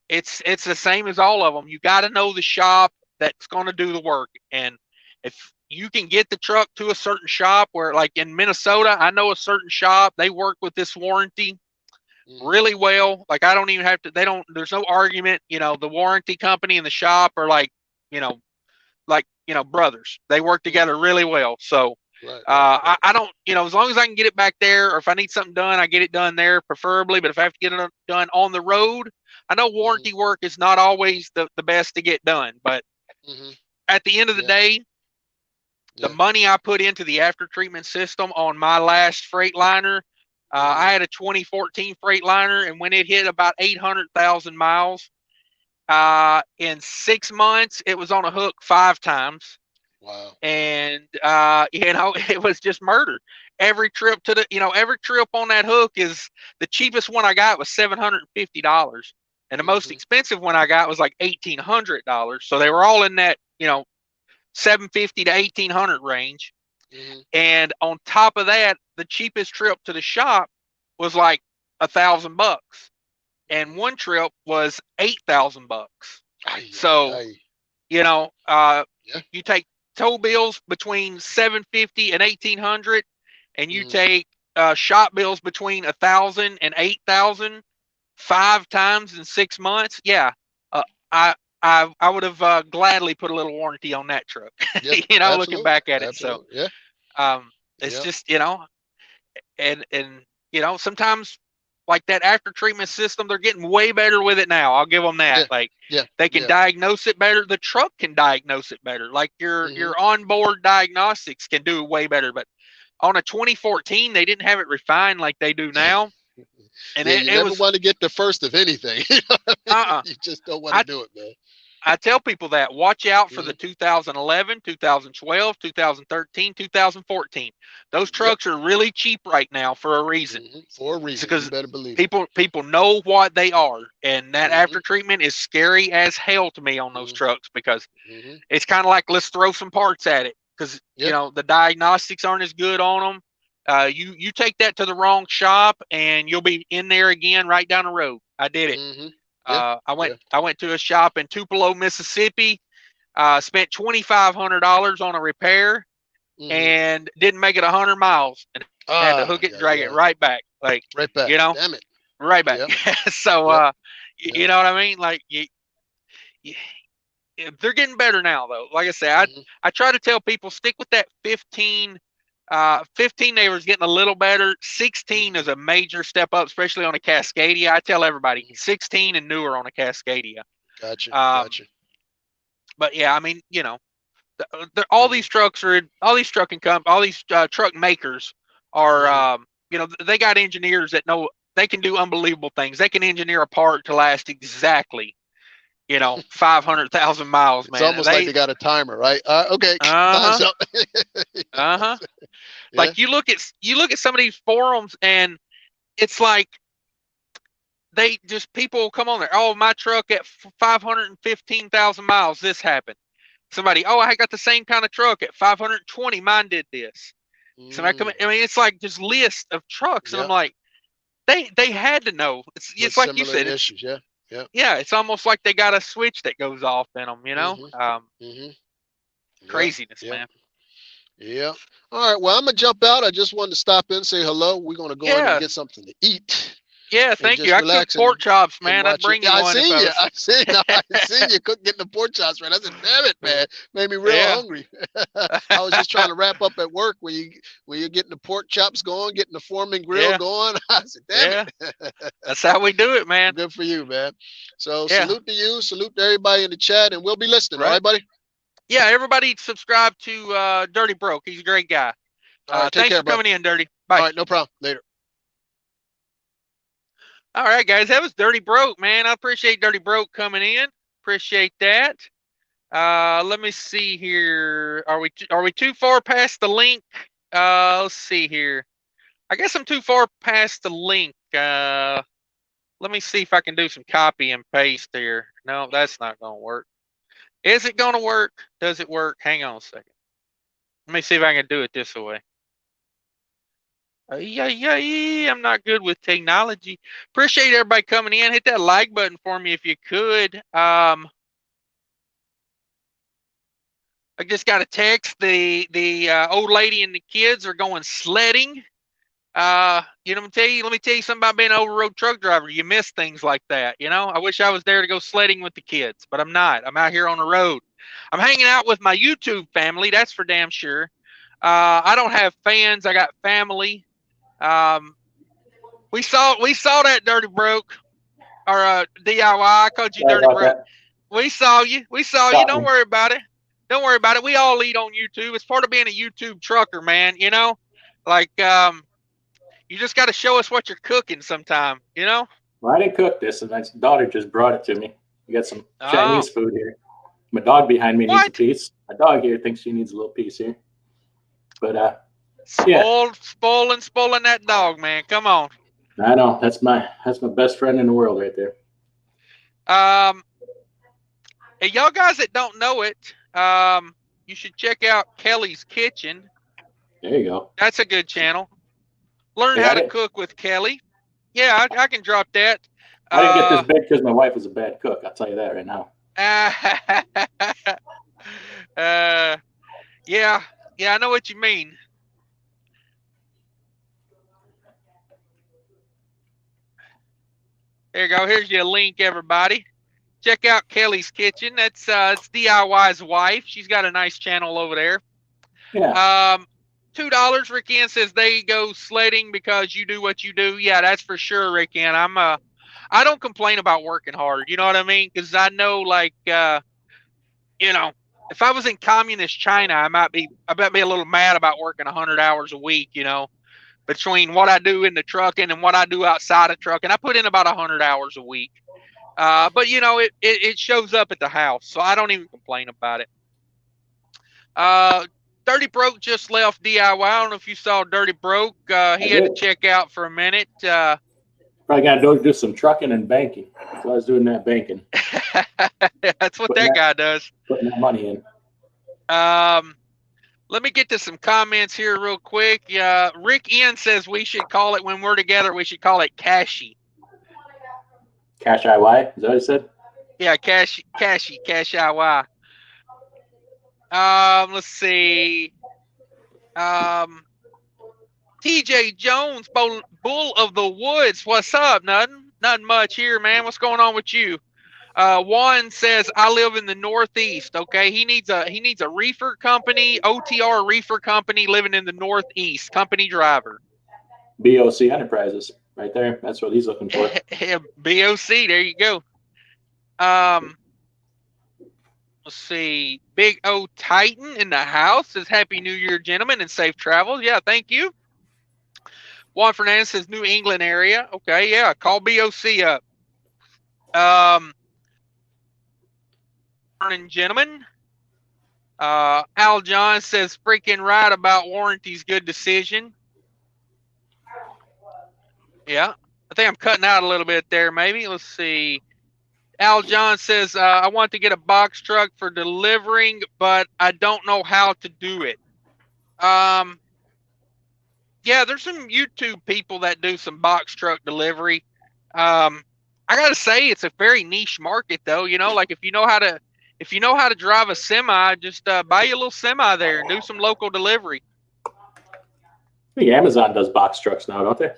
it's the same as all of them. You got to know the shop that's going to do the work, and if you can get the truck to a certain shop, where like in Minnesota, I know a certain shop, they work with this warranty really well. Like, I don't even have to, there's no argument. You know, the warranty company and the shop are like, you know, brothers. They work together really well. So I don't, as long as I can get it back there, or if I need something done, I get it done there, preferably. But if I have to get it done on the road, I know warranty work is not always the best to get done. But at the end of the day, the money I put into the after treatment system on my last Freightliner, I had a 2014 Freightliner, and when it hit about 800,000 miles, in 6 months, it was on a hook 5 times. Wow. And, it was just murder. Every trip every trip on that hook is, the cheapest one I got was $750. And the most expensive one I got was like $1,800. So they were all in that, $750 to $1,800 range. And on top of that, the cheapest trip to the shop was like $1,000. And one trip was $8,000. So, you take tow bills between $750 and $1,800, and you take shop bills between $1,000 and $8,000 5 times in 6 months. Yeah, I would have gladly put a little warranty on that truck. Looking back at it. Absolutely. So, it's just, and sometimes, like that after treatment system, they're getting way better with it now. I'll give them that. They can diagnose it better. The truck can diagnose it better. Like your onboard diagnostics can do way better. But on a 2014, they didn't have it refined like they do now. And you never want to get the first of anything. You just don't want to do it, man. I tell people that. Watch out for the 2011, 2012, 2013, 2014. Those trucks are really cheap right now for a reason. For a reason. Because you better believe people know what they are. And that after treatment is scary as hell to me on those trucks, because it's kind of like, let's throw some parts at it. Because, the diagnostics aren't as good on them. You take that to the wrong shop and you'll be in there again right down the road. I did it. I went to a shop in Tupelo, Mississippi, spent $2,500 on a repair and didn't make it 100 miles, and had to hook it and drag it right back. Like, right back. Damn it. Right back. So, you know what I mean? Like, they're getting better now, though. Like I say, I try to tell people, stick with that 15. 15, they was getting a little better. 16 is a major step up, especially on a Cascadia. I tell everybody 16 and newer on a Cascadia. Gotcha. But yeah, I mean, all these trucks are, all these truck makers are, they got engineers that know they can do unbelievable things. They can engineer a part to last exactly, 500,000 miles, man. It's almost like they got a timer, right? Okay. Time's up. Like, you look at some of these forums, and it's like people come on there. Oh, my truck at 515,000 miles, this happened. Somebody, oh, I got the same kind of truck at 520. Mine did this. Somebody come in. I mean, it's like just list of trucks, and I'm like, they had to know. It's like you said. Issues, yeah, it's almost like they got a switch that goes off in them, Craziness, man. Yeah. All right. Well, I'm gonna jump out. I just wanted to stop in, say hello. We're gonna go in and get something to eat. Yeah, thank you. I cooked pork chops, man. I'd bring you one. I see you getting the pork chops, man. I said, damn it, man. Made me real hungry. I was just trying to wrap up at work when you're getting the pork chops going, getting the foreman grill going. I said, damn it. That's how we do it, man. Good for you, man. So salute to you, salute to everybody in the chat, and we'll be listening. All right, buddy? Yeah, everybody subscribe to Dirty Broke. He's a great guy. Thanks for coming in, Dirty. Bye. All right, no problem. Later. All right, guys, that was Dirty Broke, man. I appreciate Dirty Broke coming in. Appreciate that. Let me see here. Are we too far past the link? Let's see here. I guess I'm too far past the link. Let me see if I can do some copy and paste here. No, that's not going to work. Is it going to work? Does it work? Hang on a second. Let me see if I can do it this way. I'm not good with technology. Appreciate everybody coming in. Hit that like button for me if you could. I just got a text. The old lady and the kids are going sledding. You know, let me tell you something about being an over-road truck driver. You miss things like that. You know, I wish I was there to go sledding with the kids, but I'm not. I'm out here on the road. I'm hanging out with my YouTube family. That's for damn sure. I don't have fans. I got family. We saw that Dirty Broke or DIY. I called you Dirty Broke. We saw you. Don't worry about it. Don't worry about it. We all eat on YouTube. It's part of being a YouTube trucker, man. You know, like you just got to show us what you're cooking sometime. You know. Well, I didn't cook this, and my daughter just brought it to me. You got some Chinese food here. My dog behind me needs a piece. My dog here thinks she needs a little piece here. But spoiling that dog, man. Come on. I know. That's my best friend in the world right there. Hey, y'all guys that don't know it, you should check out Kelly's Kitchen. There you go. That's a good channel. Learn how to cook with Kelly. Yeah, I can drop that. I didn't get this big because my wife is a bad cook. I'll tell you that right now. Yeah, I know what you mean. There you go. Here's your link, everybody. Check out Kelly's Kitchen. That's it's DIY's wife. She's got a nice channel over there. Yeah. $2. Rick Ann says they go sledding because you do what you do. Yeah, that's for sure, Rick Ann. I don't complain about working hard. You know what I mean? Because I know, like, you know, if I was in communist China, I might be a little mad about working 100 hours a week. You know, between what I do in the trucking and what I do outside of trucking, I put in about 100 hours a week. But you know, it shows up at the house, so I don't even complain about it. Dirty Broke just left DIY. I don't know if you saw Dirty Broke. He had to check out for a minute. Probably got to go do some trucking and banking. So I was doing that banking. That's what that guy does. Putting that money in. Let me get to some comments here real quick. Rick N says we should call it, when we're together, we should call it Cashy. Cash IY? Is that what he said? Yeah, Cashy, Cash IY. Let's see. TJ Jones, Bull of the Woods. What's up? Nothing much here, man. What's going on with you? Juan says I live in the Northeast. Okay, he needs a reefer company, OTR reefer company, living in the Northeast. Company driver. BOC Enterprises, right there. That's what he's looking for. BOC. There you go. Let's see. Big O Titan in the house says Happy New Year, gentlemen, and safe travels. Yeah, thank you. Juan Fernandez says New England area. Okay, yeah. Call BOC up. Morning, gentlemen. Al John says freaking right about warranties. Good decision. Yeah. I think I'm cutting out a little bit there, maybe. Let's see. Al John says, I want to get a box truck for delivering, but I don't know how to do it. Yeah, there's some YouTube people that do some box truck delivery. I gotta say, it's a very niche market, though. You know, like if you know how to drive a semi, just buy you a little semi there and do some local delivery. I think Amazon does box trucks now, don't they?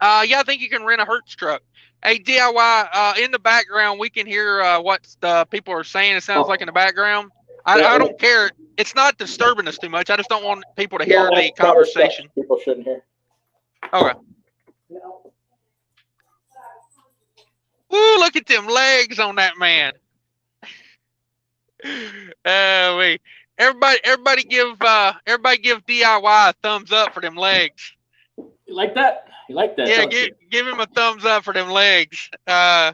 Yeah, I think you can rent a Hertz truck. Hey, DIY, in the background, we can hear what the people are saying. It sounds like in the background. I don't care. It's not disturbing us too much. I just don't want people to hear the conversation. People shouldn't hear. Okay. Woo, look at them legs on that man. Everybody give DIY a thumbs up for them legs. You like that? You like that? Yeah, give him a thumbs up for them legs. Yeah,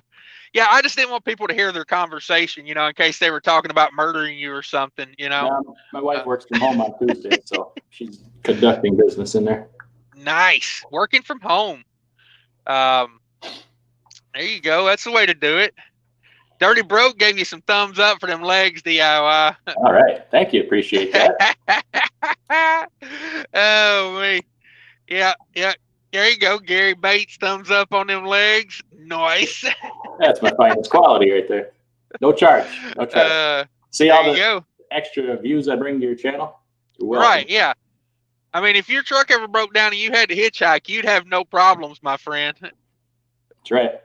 I just didn't want people to hear their conversation, you know, in case they were talking about murdering you or something, you know. Yeah, my wife works from home on Tuesday, so she's conducting business in there. Nice. Working from home. There you go. That's the way to do it. Dirty Broke gave you some thumbs up for them legs DIY. All right. Thank you. Appreciate that. Oh, me. Yeah. There you go. Gary Bates, thumbs up on them legs. Nice. That's my finest quality right there. No charge. No charge. See all the extra views I bring to your channel? You're welcome. Right, yeah. I mean, if your truck ever broke down and you had to hitchhike, you'd have no problems, my friend. That's right.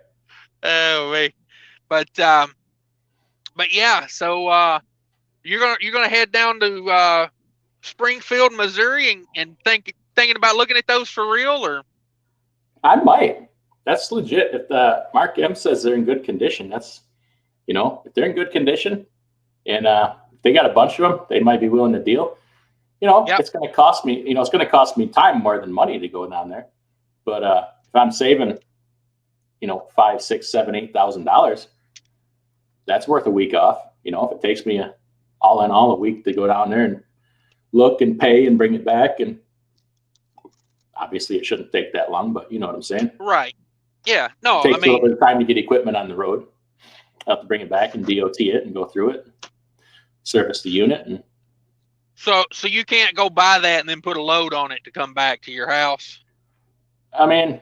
Oh, wait. But yeah, so you're gonna head down to Springfield, Missouri, and thinking about looking at those for real, or? I might. That's legit. If Mark M says they're in good condition, that's, if they're in good condition, and if they got a bunch of them, they might be willing to deal. It's going to cost me. It's going to cost me time more than money to go down there. But if I'm saving, $5,000, $6,000, $7,000, $8,000, that's worth a week off. If it takes me all in all a week to go down there and look and pay and bring it back, and obviously it shouldn't take that long, but you know what I'm saying? Right. Yeah. No, it takes a little bit of time to get equipment on the road. I have to bring it back and DOT it and go through it, service the unit. And so you can't go buy that and then put a load on it to come back to your house? I mean,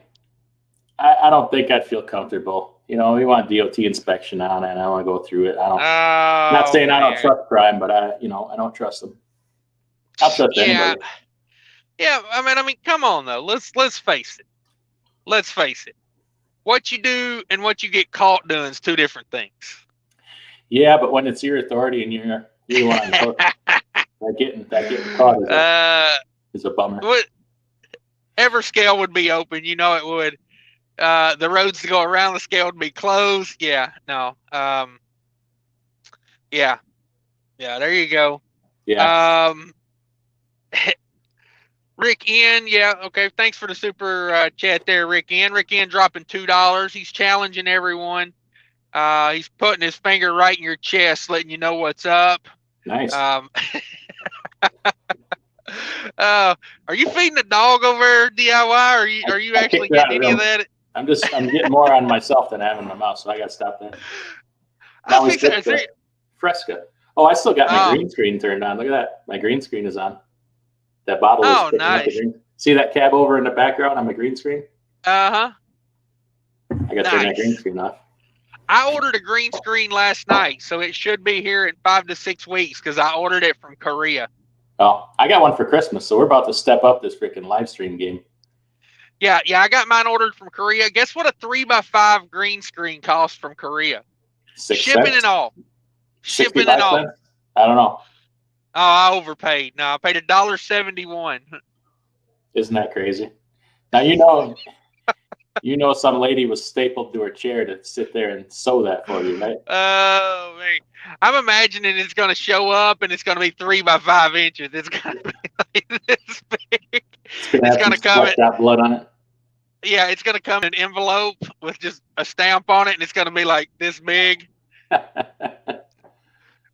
I don't think I'd feel comfortable. We want DOT inspection on it, and I want to go through it. Not saying I don't trust Prime, but I don't trust them. I'll trust anybody. Yeah, I mean, come on though. Let's face it. Let's face it. What you do and what you get caught doing is two different things. Yeah, but when it's your authority and you're the one on the hook, that getting caught is a bummer. Everscale would be open, it would. The roads to go around the scale would be closed. Yeah, no. Yeah, there you go. Yeah. Rick N, yeah, okay. Thanks for the super chat there, Rick N. Rick N dropping $2. He's challenging everyone. He's putting his finger right in your chest, letting you know what's up. Nice. Are you feeding the dog over there, DIY? Or are you actually getting any of that? I'm getting more on myself than I have in my mouth, so I got to stop that. Now we Fresca. Oh, I still got my green screen turned on. Look at that. My green screen is on. That bottle is nice. See that cab over in the background on my green screen? Uh-huh. I got to turn that green screen off. I ordered a green screen last night, so it should be here in 5 to 6 weeks because I ordered it from Korea. Oh, I got one for Christmas, so we're about to step up this freaking live stream game. Yeah, I got mine ordered from Korea. Guess what a 3x5 green screen costs from Korea? 6 Shipping cents? and all. Shipping and all. Cents? I don't know. Oh, I overpaid. No, I paid $1.71. Isn't that crazy? Now some lady was stapled to her chair to sit there and sew that for you, right? Oh man, I'm imagining it's going to show up and it's going to be 3x5 inches. It's going to be like this big. It's going to come. Got blood on it. Yeah, it's going to come in an envelope with just a stamp on it, and it's going to be like this big. Oh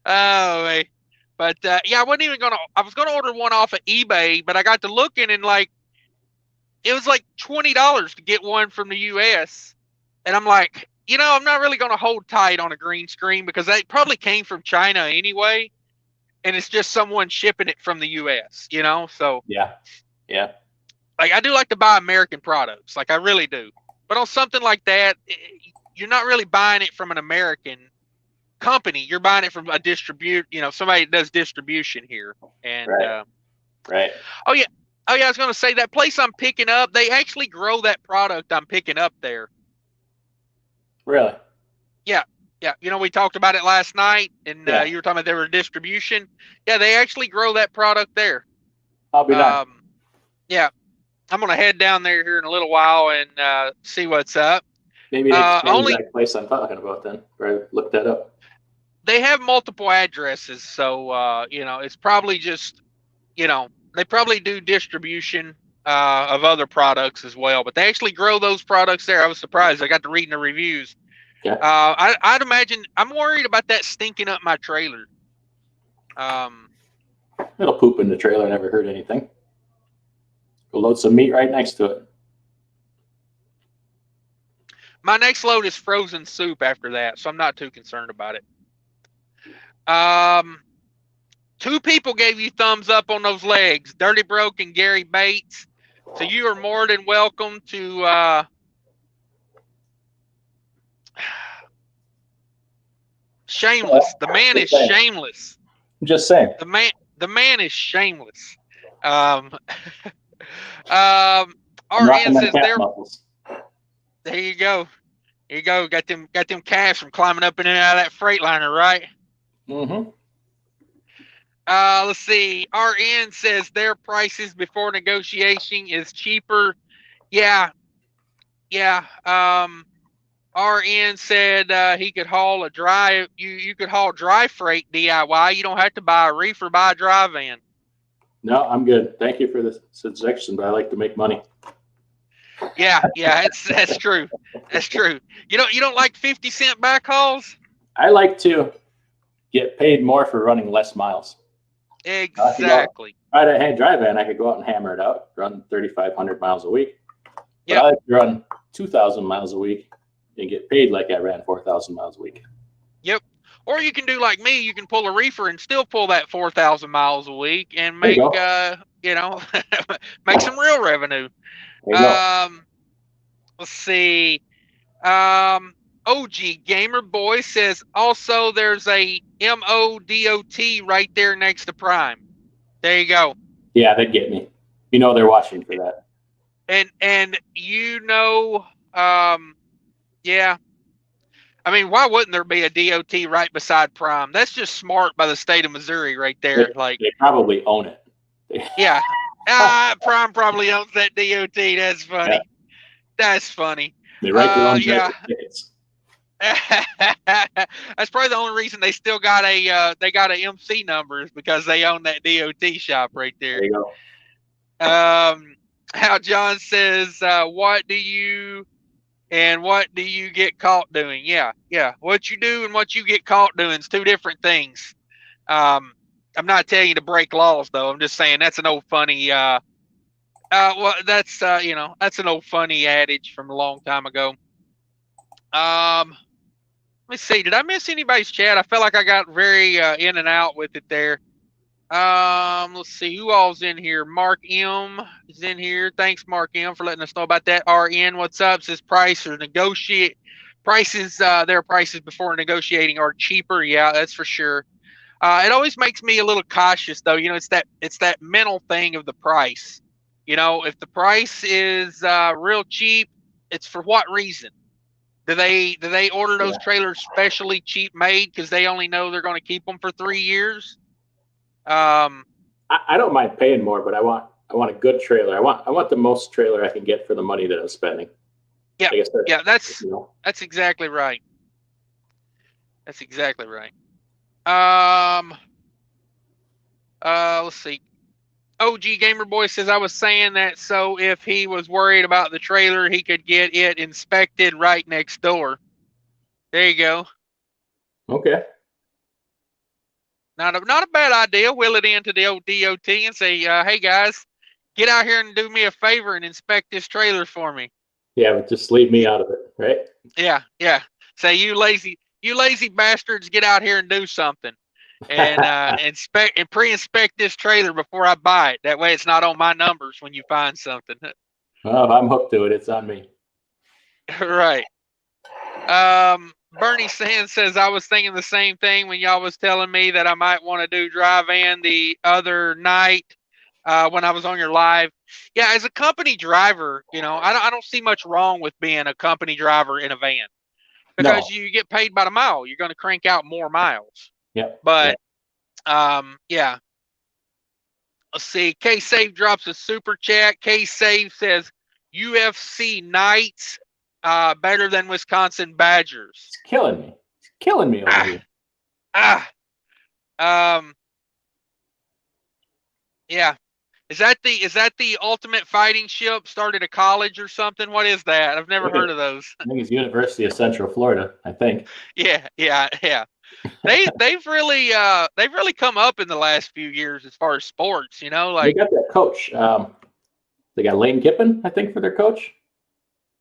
man. But yeah, I wasn't even I was gonna order one off of eBay, but I got to looking and it was like $20 to get one from the US. And I'm like, I'm not really gonna hold tight on a green screen because they probably came from China anyway. And it's just someone shipping it from the US, so yeah. I do like to buy American products, I really do. But on something like that, you're not really buying it from an American company. You're buying it from a somebody that does distribution here. And right. Oh yeah, I was gonna say that place I'm picking up, they actually grow that product I'm picking up there. Really? Yeah. We talked about it last night, and you were talking about they were distribution. Yeah, they actually grow that product there. I'll be done. Yeah, I'm gonna head down there here in a little while and see what's up. Maybe they expand that place I'm talking about then. Or look that up. They have multiple addresses, so it's probably just, they probably do distribution of other products as well. But they actually grow those products there. I was surprised. I got to reading the reviews. Yeah. I'd imagine I'm worried about that stinking up my trailer. It'll poop in the trailer. Never heard anything. Go load some meat right next to it. My next load is frozen soup after that, so I'm not too concerned about it. 2 people gave you thumbs up on those legs, Dirty Broke and Gary Bates. So you are more than welcome to shameless. The man is shameless. I'm just saying. The man is shameless. RN says there you go. There you go. Got them calves from climbing up in and out of that Freightliner, right? Mm-hmm. Let's see. RN says their prices before negotiation is cheaper. Yeah. RN said he could haul a dry. You could haul dry freight DIY. You don't have to buy a reefer, buy a dry van. No, I'm good. Thank you for the suggestion, but I like to make money. Yeah, that's true. That's true. You don't like 50-cent backhauls? I like to get paid more for running less miles. Exactly. Hey, dry van, I could go out and hammer it out, run 3,500 miles a week. Yeah. I like to run 2,000 miles a week and get paid like I ran 4,000 miles a week. Yep. Or you can do like me. You can pull a reefer and still pull that 4,000 miles a week and make make some real revenue. Let's see. OG Gamer Boy says also there's a MUDFLAP right there next to Prime. There you go. Yeah, they'd get me. You know they're watching for that. And yeah. I mean, why wouldn't there be a DOT right beside Prime? That's just smart by the state of Missouri right there. They probably own it. Yeah. Prime probably owns that DOT. That's funny. Yeah. That's funny. They write their own tickets. That's probably the only reason they still got a MC number is because they own that DOT shop right there. There you go. How John says, what do you get caught doing? Yeah. What you do and what you get caught doing is 2 different things. I'm not telling you to break laws though. I'm just saying that's an old funny. That's an old funny adage from a long time ago. Let me see. Did I miss anybody's chat? I felt like I got very in and out with it there. Let's see who all's in here. Mark M is in here. Thanks, Mark M, for letting us know about that. RN, what's up? Says prices their prices before negotiating are cheaper. Yeah, that's for sure. It always makes me a little cautious though. It's that mental thing of the price. If the price is real cheap, it's for what reason? Do they order those trailers specially cheap made because they only know they're going to keep them for 3 years? I don't mind paying more, but I want a good trailer. I want the most trailer I can get for the money that I'm spending. Yeah, that's exactly right. That's exactly right. Let's see. OG Gamer Boy says I was saying that so if he was worried about the trailer, he could get it inspected right next door. There you go. Okay. Not a bad idea. Wheel it into the old DOT and say, hey guys, get out here and do me a favor and inspect this trailer for me. Yeah, but just leave me out of it, right? Yeah. Say you lazy bastards, get out here and do something. And inspect and pre-inspect this trailer before I buy it. That way it's not on my numbers when you find something. Well, if I'm hooked to it, it's on me. Right. Bernie Sands says I was thinking the same thing when y'all was telling me that I might want to do dry van the other night when I was on your live. Yeah, as a company driver, I don't see much wrong with being a company driver in a van because you get paid by the mile. You're going to crank out more miles. Yeah. But yeah. Let's see. K-Save drops a super chat. K-Save says UFC Knights better than Wisconsin Badgers. It's killing me. It's killing me over here. Yeah. Is that the Ultimate Fighting Ship started a college or something? What is that? I've never heard of those. I think it's University of Central Florida, I think. Yeah. They've really come up in the last few years as far as sports, they got that coach. They got Lane Kiffin, I think, for their coach.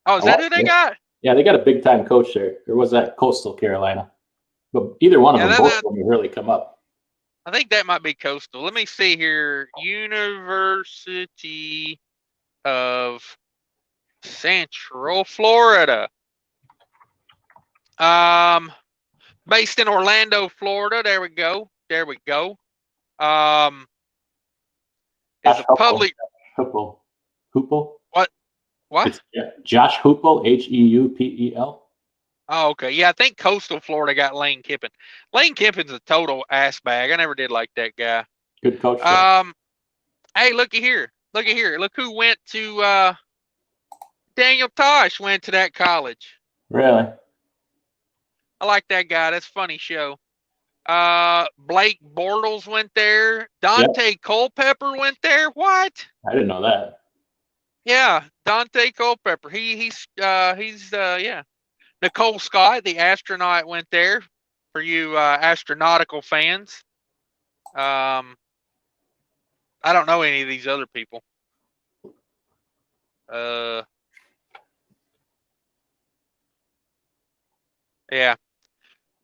Oh, is that who they got? Yeah, they got a big time coach there. Or was that Coastal Carolina? But either one of them, both of them have really come up. I think that might be Coastal. Let me see here. University of Central Florida. Based in Orlando, Florida. There we go. There we go. Is a public Hoople. What? It's Josh Hoople, Heupel. Oh, okay. Yeah, I think Coastal Florida got Lane Kiffin. Lane Kiffin's a total ass bag. I never did like that guy. Good coach. Hey, looky here. Look who went to Daniel Tosh went to that college. Really? I like that guy. That's a funny show. Blake Bortles went there. Dante Culpepper went there. What? I didn't know that. Yeah, Dante Culpepper. He's yeah. Nicole Scott, the astronaut, went there. For you astronautical fans. I don't know any of these other people. Yeah.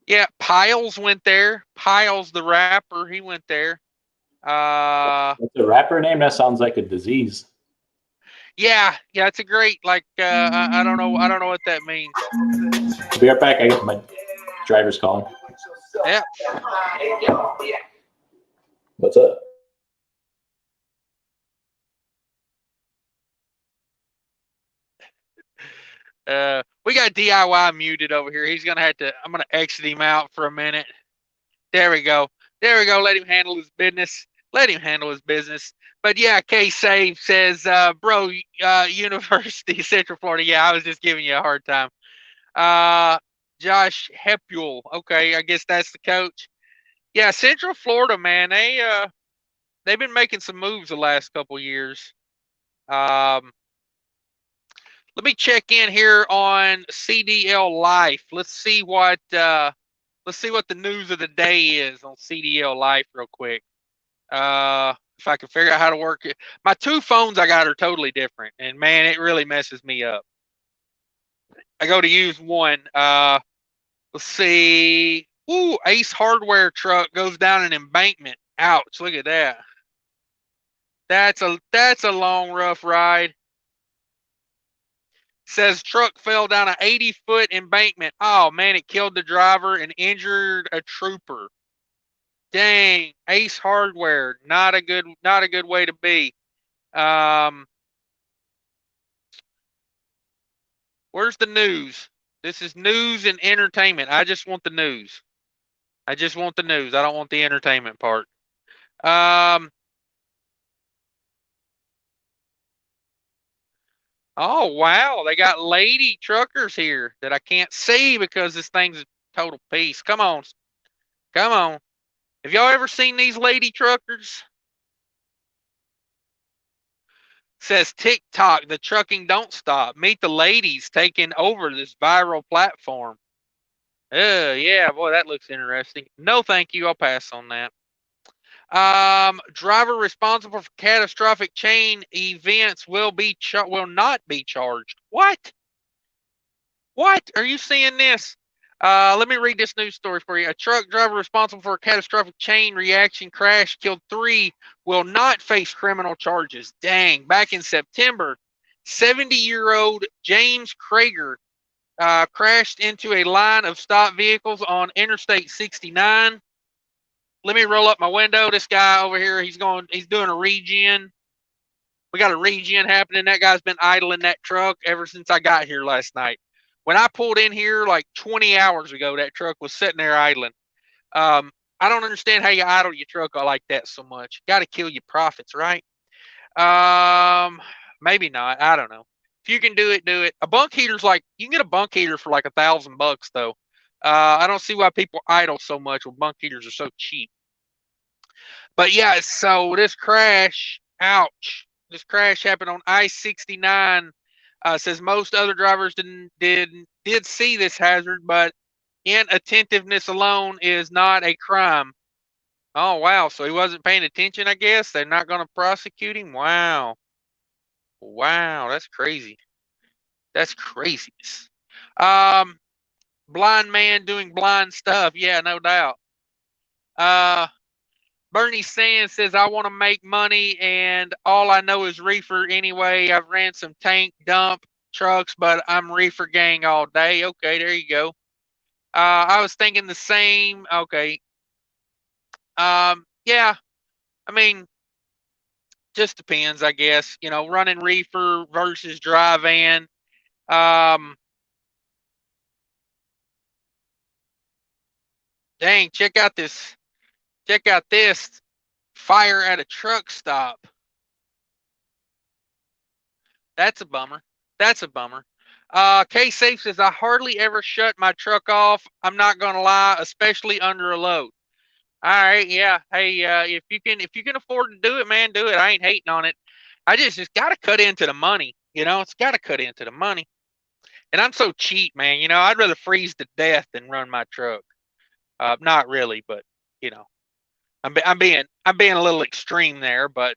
Yeah, Piles went there. Piles the rapper, he went there. What's a rapper name? That sounds like a disease. Yeah, it's a great I don't know what that means. I'll be right back. I got my driver's calling. Yeah. What's up? We got DIY muted over here. He's gonna have to. I'm gonna exit him out for a minute. There we go. Let him handle his business. But yeah, K-Save says, bro, University of Central Florida. Yeah, I was just giving you a hard time. Josh Hepule. Okay, I guess that's the coach. Yeah, Central Florida, man. They've been making some moves the last couple years. Let me check in here on CDL Life. Let's see what the news of the day is on CDL Life real quick. If I can figure out how to work it. My two phones I got are totally different, and man, it really messes me up. I go to use one. Let's see. Ooh, Ace Hardware truck goes down an embankment. Ouch! Look at that. That's a long, rough ride. Says truck fell down an 80-foot embankment. Oh man, it killed the driver and injured a trooper. Dang, Ace Hardware, not a good way to be. Where's the news? This is news and entertainment. I just want the news. I don't want the entertainment part. Oh wow, they got lady truckers here that I can't see because this thing's a total piece. Come on. Have y'all ever seen these lady truckers? Says TikTok, the trucking don't stop. Meet the ladies taking over this viral platform. Yeah, boy, that looks interesting. No, thank you. I'll pass on that. Driver responsible for catastrophic chain events will not be charged. What? Are you seeing this? Let me read this news story for you. A truck driver responsible for a catastrophic chain reaction crash killed 3 will not face criminal charges. Dang. Back in September, 70-year-old James Krager crashed into a line of stopped vehicles on Interstate 69. Let me roll up my window. This guy over here, he's doing a regen. We got a regen happening. That guy's been idling that truck ever since I got here last night. When I pulled in here like 20 hours ago, that truck was sitting there idling. I don't understand how you idle your truck like that so much. Got to kill your profits, right? Maybe not. I don't know. If you can do it, do it. A bunk heater's you can get a bunk heater for like $1,000 though. I don't see why people idle so much when bunk heaters are so cheap. But yeah, so this crash, ouch. This crash happened on I-69. Says most other drivers did see this hazard, but inattentiveness alone is not a crime. Oh wow, so he wasn't paying attention, I guess. They're not going to prosecute him. Wow, that's crazy. That's craziness. Blind man doing blind stuff. Yeah, no doubt. Bernie Sands says, I want to make money and all I know is reefer anyway. I've ran some tank dump trucks, but I'm reefer gang all day. Okay, there you go. I was thinking the same. Okay. Yeah, I mean, just depends, I guess. You know, running reefer versus dry van. Dang, check out this. Check out this. Fire at a truck stop. That's a bummer. That's a bummer. K Safe says I hardly ever shut my truck off. I'm not gonna lie, especially under a load. All right, yeah. Hey, if you can afford to do it, man, do it. I ain't hating on it. I just gotta cut into the money. You know, it's gotta cut into the money. And I'm so cheap, man. You know, I'd rather freeze to death than run my truck. Not really, but you know, I'm being a little extreme there, but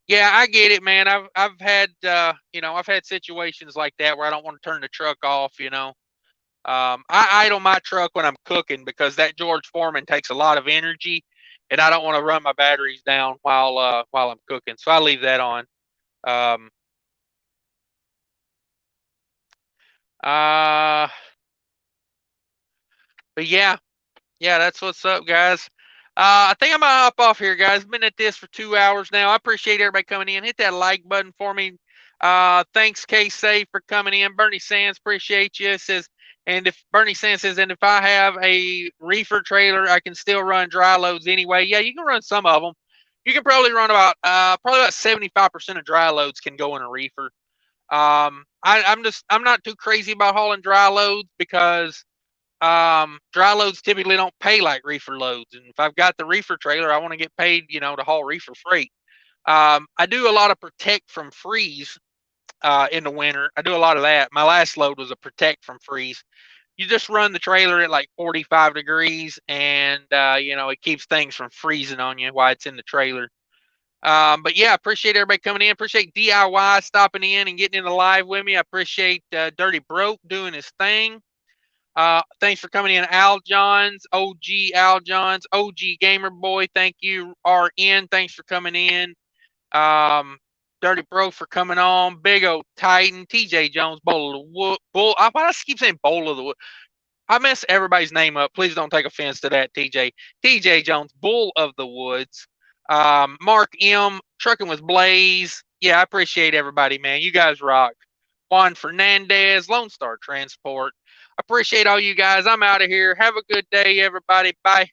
yeah, I get it, man. I've had I've had situations like that where I don't want to turn the truck off. You know, I idle my truck when I'm cooking because that George Foreman takes a lot of energy, and I don't want to run my batteries down while I'm cooking. So I leave that on. Um, uh, but yeah, yeah, that's what's up, guys. I think I'm gonna hop off here, guys. Been at this for 2 hours now. I appreciate everybody coming in. Hit that like button for me. Thanks, K Safe, for coming in. Bernie Sands, appreciate you. It says, and if Bernie Sands says, and if I have a reefer trailer, I can still run dry loads anyway. Yeah, you can run some of them. You can probably run about 75% of dry loads can go in a reefer. I'm not too crazy about hauling dry loads because dry loads typically don't pay like reefer loads. And if I've got the reefer trailer, I want to get paid, you know, to haul reefer freight. I do a lot of protect from freeze in the winter. I do a lot of that. My last load was a protect from freeze. You just run the trailer at like 45 degrees and, you know, it keeps things from freezing on you while it's in the trailer. But yeah, appreciate everybody coming in. Appreciate DIY stopping in and getting in the live with me. I appreciate Dirty Broke doing his thing. Thanks for coming in, Al Johns, OG Al Johns, OG Gamer Boy. Thank you, RN. Thanks for coming in. Dirty Bro for coming on. Big O Titan, TJ Jones, Bowl of the Wood. Why do I keep saying Bowl of the Wood? I mess everybody's name up. Please don't take offense to that, TJ. TJ Jones, Bull of the Woods. Mark M, Trucking with Blaze. Yeah, I appreciate everybody, man. You guys rock. Juan Fernandez, Lone Star Transport. Appreciate all you guys. I'm out of here. Have a good day, everybody. Bye.